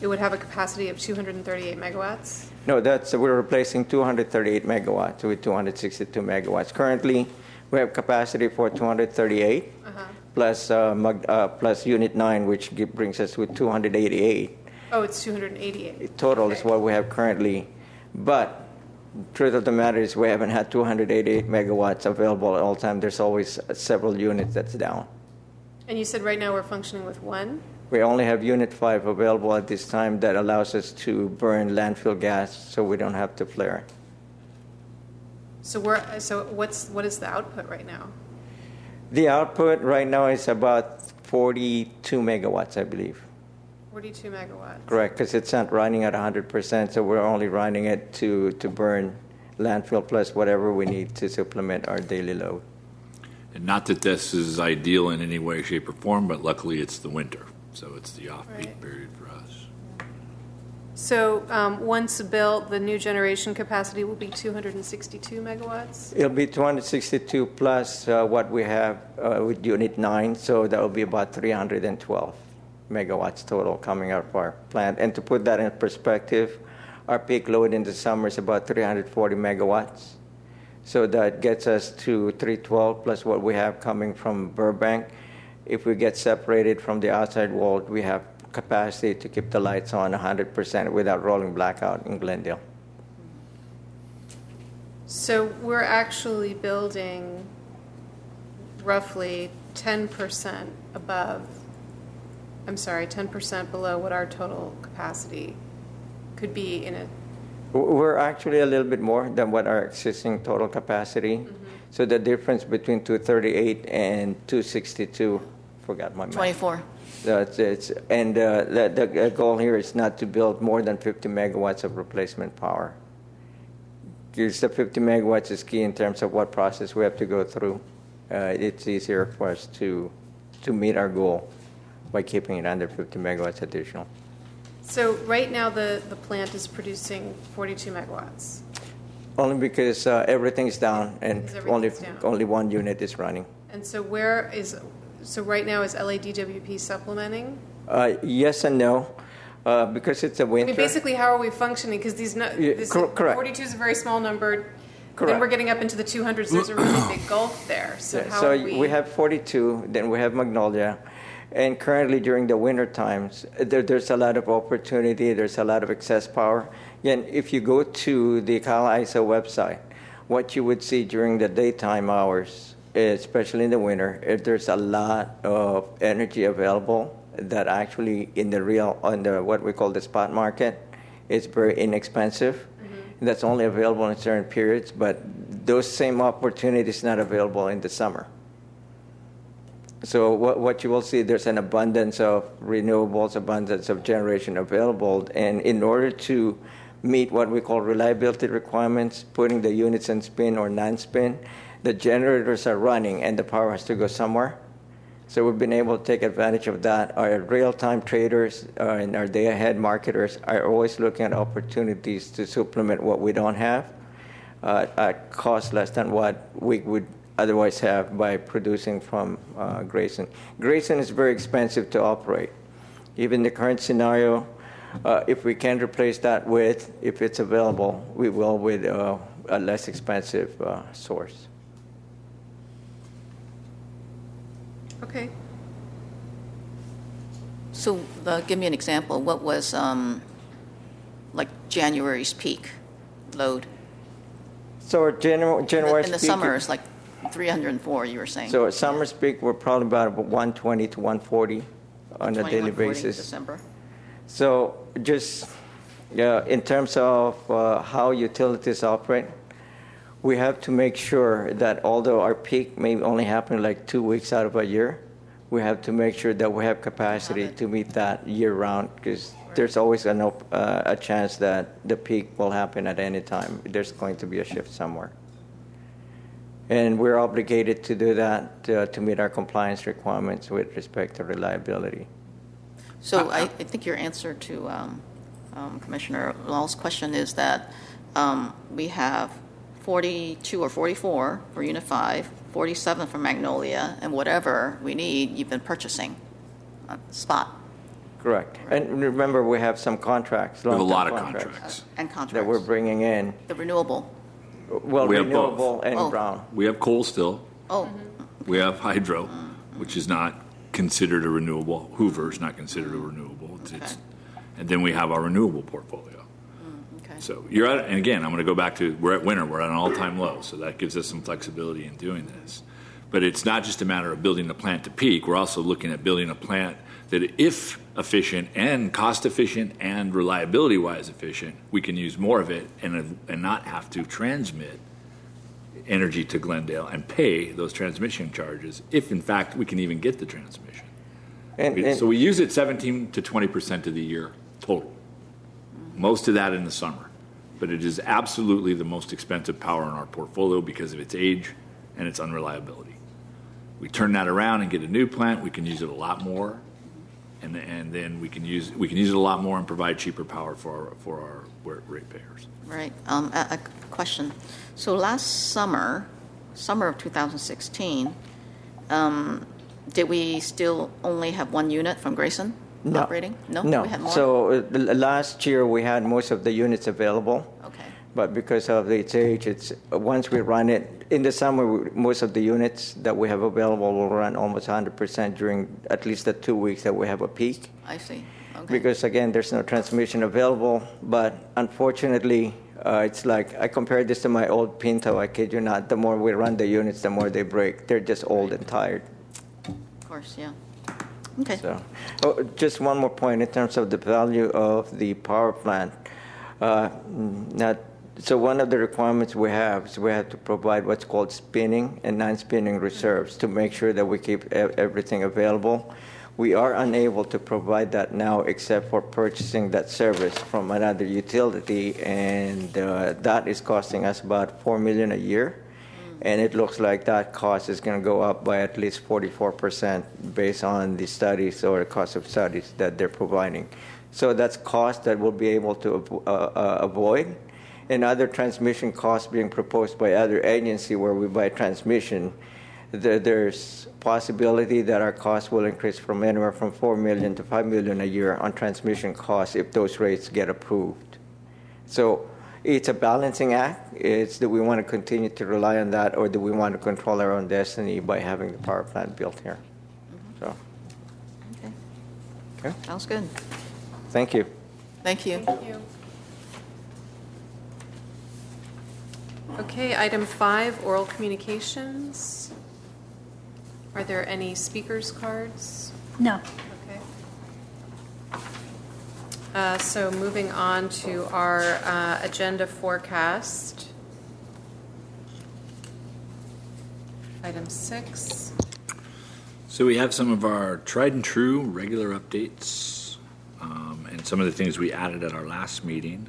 it would have a capacity of 238 megawatts? No, we're replacing 238 megawatts with 262 megawatts. Currently, we have capacity for 238 plus Unit 9, which brings us with 288. Oh, it's 288. Total okay. is what we have currently. But truth of the matter is we haven't had 288 megawatts available at all time. There's always several units that's down. And you said right now we're functioning with one? We only have Unit 5 available at this time that allows us to burn landfill gas so we don't have to flare. So what is the output right now? The output right now is about 42 megawatts, I believe. 42 megawatts. Correct, because it's not running at 100%, so we're only running it to burn landfill plus whatever we need to supplement our daily load. And not that this is ideal in any way, shape, or form, but luckily it's the winter, so it's the off-peak period for us. So once built, the new generation capacity will be 262 megawatts? It'll be 262 plus what we have with Unit 9, so that will be about 312 megawatts total coming out of our plant. And to put that in perspective, our peak load in the summer is about 340 megawatts. So that gets us to 312 plus what we have coming from Burbank. If we get separated from the outside world, we have capacity to keep the lights on 100% without rolling blackout in Glendale. So we're actually building roughly 10% above, 10% below what our total capacity could be in a... We're actually a little bit more than what our existing total capacity. Mm-hmm. So the difference between 238 and 262, forgot my math. 24. And the goal here is not to build more than 50 megawatts of replacement power. Because the 50 megawatts is key in terms of what process we have to go through. It's easier for us to meet our goal by keeping it under 50 megawatts additional. So right now the plant is producing 42 megawatts? Only because everything's down and only one unit is running. And so right now is LADWP supplementing? Yes and no, because it's a winter. I mean, basically, how are we functioning? Because correct. 42 is a very small number. Correct. Then we're getting up into the 200s. There's a really big gulf there. So we have 42, then we have Magnolia. And currently during the winter times, there's a lot of opportunity, there's a lot of excess power. And if you go to the Aliso website, what you would see during the daytime hours, especially in the winter, there's a lot of energy available that actually on the what we call the spot market is very inexpensive. Mm-hmm. That's only available in certain periods, but those same opportunities not available in the summer. So what you will see, there's an abundance of renewables, abundance of generation available, and in order to meet what we call reliability requirements, putting the units in spin or non-spin, the generators are running and the power has to go somewhere. So we've been able to take advantage of that. Our real-time traders and our day-ahead marketers are always looking at opportunities to supplement what we don't have at cost less than what we would otherwise have by producing from Grayson. Grayson is very expensive to operate. Even the current scenario, if we can replace that with, if it's available, we will with a less expensive source. Okay. So give me an example. What was like January's peak load? So our January's in the peak, summer, it's like 304, you were saying. So at summer's peak, we're probably about 120 to 140 on a daily 140 basis. December. So just in terms of how utilities operate, we have to make sure that although our peak may only happen like 2 weeks out of a year, we have to make sure that we have capacity to meet that year-round, because there's always a chance that the peak will happen at any time. There's going to be a shift somewhere. And we're obligated to do that to meet our compliance requirements with respect to reliability. So I think your answer to Commissioner Lall's question is that we have 42 or 44 for Unit 5, 47 for Magnolia, and whatever we need, you've been purchasing spot. Correct. And remember, we have some contracts. We have a lot of long-term contracts. And contracts. that we're bringing in. The renewable. Well, We have renewable both. and Oh. brown. We have coal still. Oh, We have hydro, which is not considered a renewable. Hoover is not considered a renewable. And then we have our renewable portfolio. okay. So you're at, and again, I'm going to go back to, we're at winter, we're at an all-time low, so that gives us some flexibility in doing this. But it's not just a matter of building the plant to peak, we're also looking at building a plant that, if efficient and cost efficient and reliability-wise efficient, we can use more of it and not have to transmit energy to Glendale and pay those transmission charges, if in fact we can even get the transmission. So we use it 17 to 20% of the year total. Most of that in the summer. But it is absolutely the most expensive power in our portfolio because of its age and its unreliability. We turn that around and get a new plant, we can use it a lot more, and then we can use it a lot more and provide cheaper power for our ratepayers. Right. A question. So last summer of 2016, did we still only have one unit from Grayson operating? No. No. We had more? So last year we had most of the units available. Okay. But because of its age, it's once we run it in the summer, most of the units that we have available will run almost 100% during at least the 2 weeks that we have a peak. I see. Okay. Because again, there's no transmission available. But unfortunately, it's like I compared this to my old Pinto. I kid you not. The more we run the units, the more they break. They're just old and tired. Of course, yeah. Okay. So, just one more point in terms of the value of the power plant. So one of the requirements we have is we have to provide what's called spinning and non-spinning reserves to make sure that we keep everything available. We are unable to provide that now except for purchasing that service from another utility, and that is costing us about $4 million a year. And it looks like that cost is going to go up by at least 44% based on the studies or the cost of studies that they're providing. So that's cost that we'll be able to avoid. And other transmission costs being proposed by other agency where we buy transmission, there's possibility that our costs will increase from anywhere from $4 million to $5 million a year on transmission costs if those rates get approved. So it's a balancing act. It's that we want to continue to rely on that, or do we want to control our own destiny by having the power plant built here? So, Okay. Sounds good. thank you. Thank you. Thank you. Okay, item 5, oral communications. Are there any speakers cards? No. Okay. So moving on to our agenda forecast. Item 6. So we have some of our tried and true regular updates and some of the things we added at our last meeting.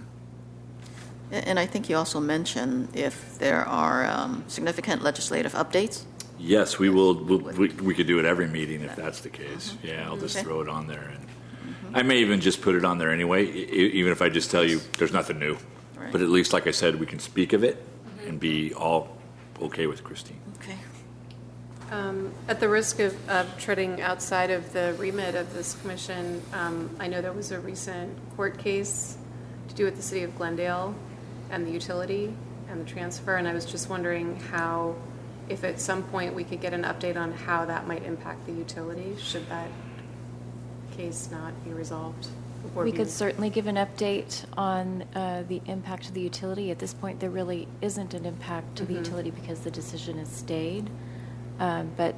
And I think you also mentioned if there are significant legislative updates. Yes, we will. We could do it every meeting if that's the case. Yeah, I'll just Okay. throw it on there, and I may even just put it on there anyway, even if I just tell you there's nothing new. Right. But at least, like I said, we can speak of it and be all okay with Christine. Okay. At the risk of treading outside of the remit of this commission, I know there was a recent court case to do with the city of Glendale and the utility and the transfer, and I was just wondering how, if at some point we could get an update on how that might impact the utility, should that case not be resolved? We could certainly give an update on the impact to the utility. At this point, there really isn't an impact to the utility because the decision has stayed. But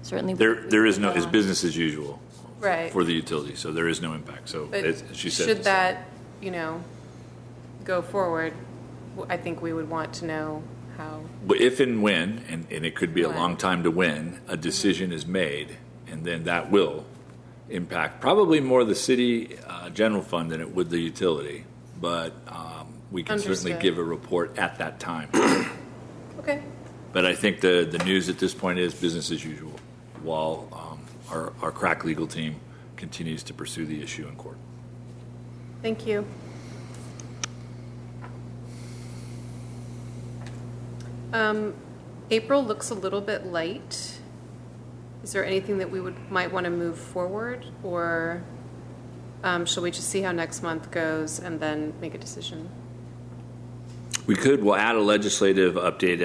certainly there is no, it's business as usual right. for the utility, so there is no impact. So but as she said, should that, go forward, I think we would want to know how. But if and when, and it could be a long time to when, a decision is made, and then that will impact probably more the city general fund than it would the utility. But we can certainly give a report at that time. Okay. But I think the news at this point is business as usual, while our crack legal team continues to pursue the issue in court. Thank you. April looks a little bit light. Is there anything that we might want to move forward, or shall we just see how next month goes and then make a decision? We'll add a legislative update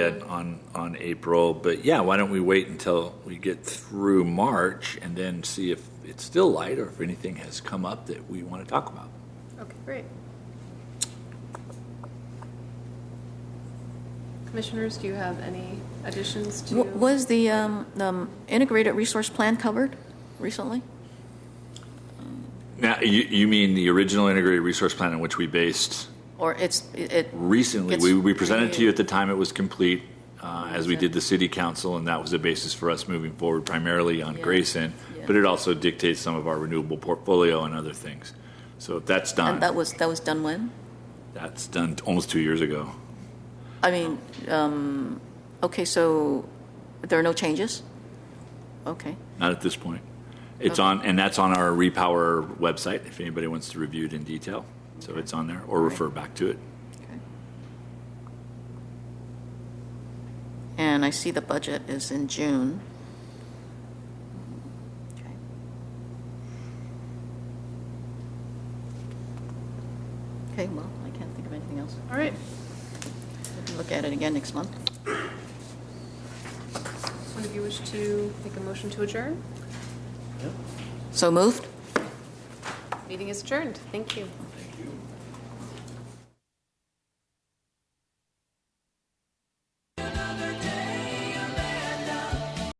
on April, but yeah, why don't we wait until we get through March and then see if it's still light or if anything has come up that we want to talk about. Okay, great. Commissioners, do you have any additions to? Was the integrated resource plan covered recently? Now, you mean the original integrated resource plan on which we based? Or it recently, we presented to you at the time it was complete, as we did the city council, and that was the basis for us moving forward primarily on Grayson, but it also dictates some of our renewable portfolio and other things. So if that's done. And that was done when? That's done almost 2 years ago. I mean, okay, so there are no changes? Okay. Not at this point. It's on, and that's on our Repower website if anybody wants to review it in detail. So it's on there, or refer back to it. Okay. And I see the budget is in June. Okay. Okay, well, I can't think of anything else. All right. We can look at it again next month. One of you wish to make a motion to adjourn? So moved? Meeting is adjourned. Thank you.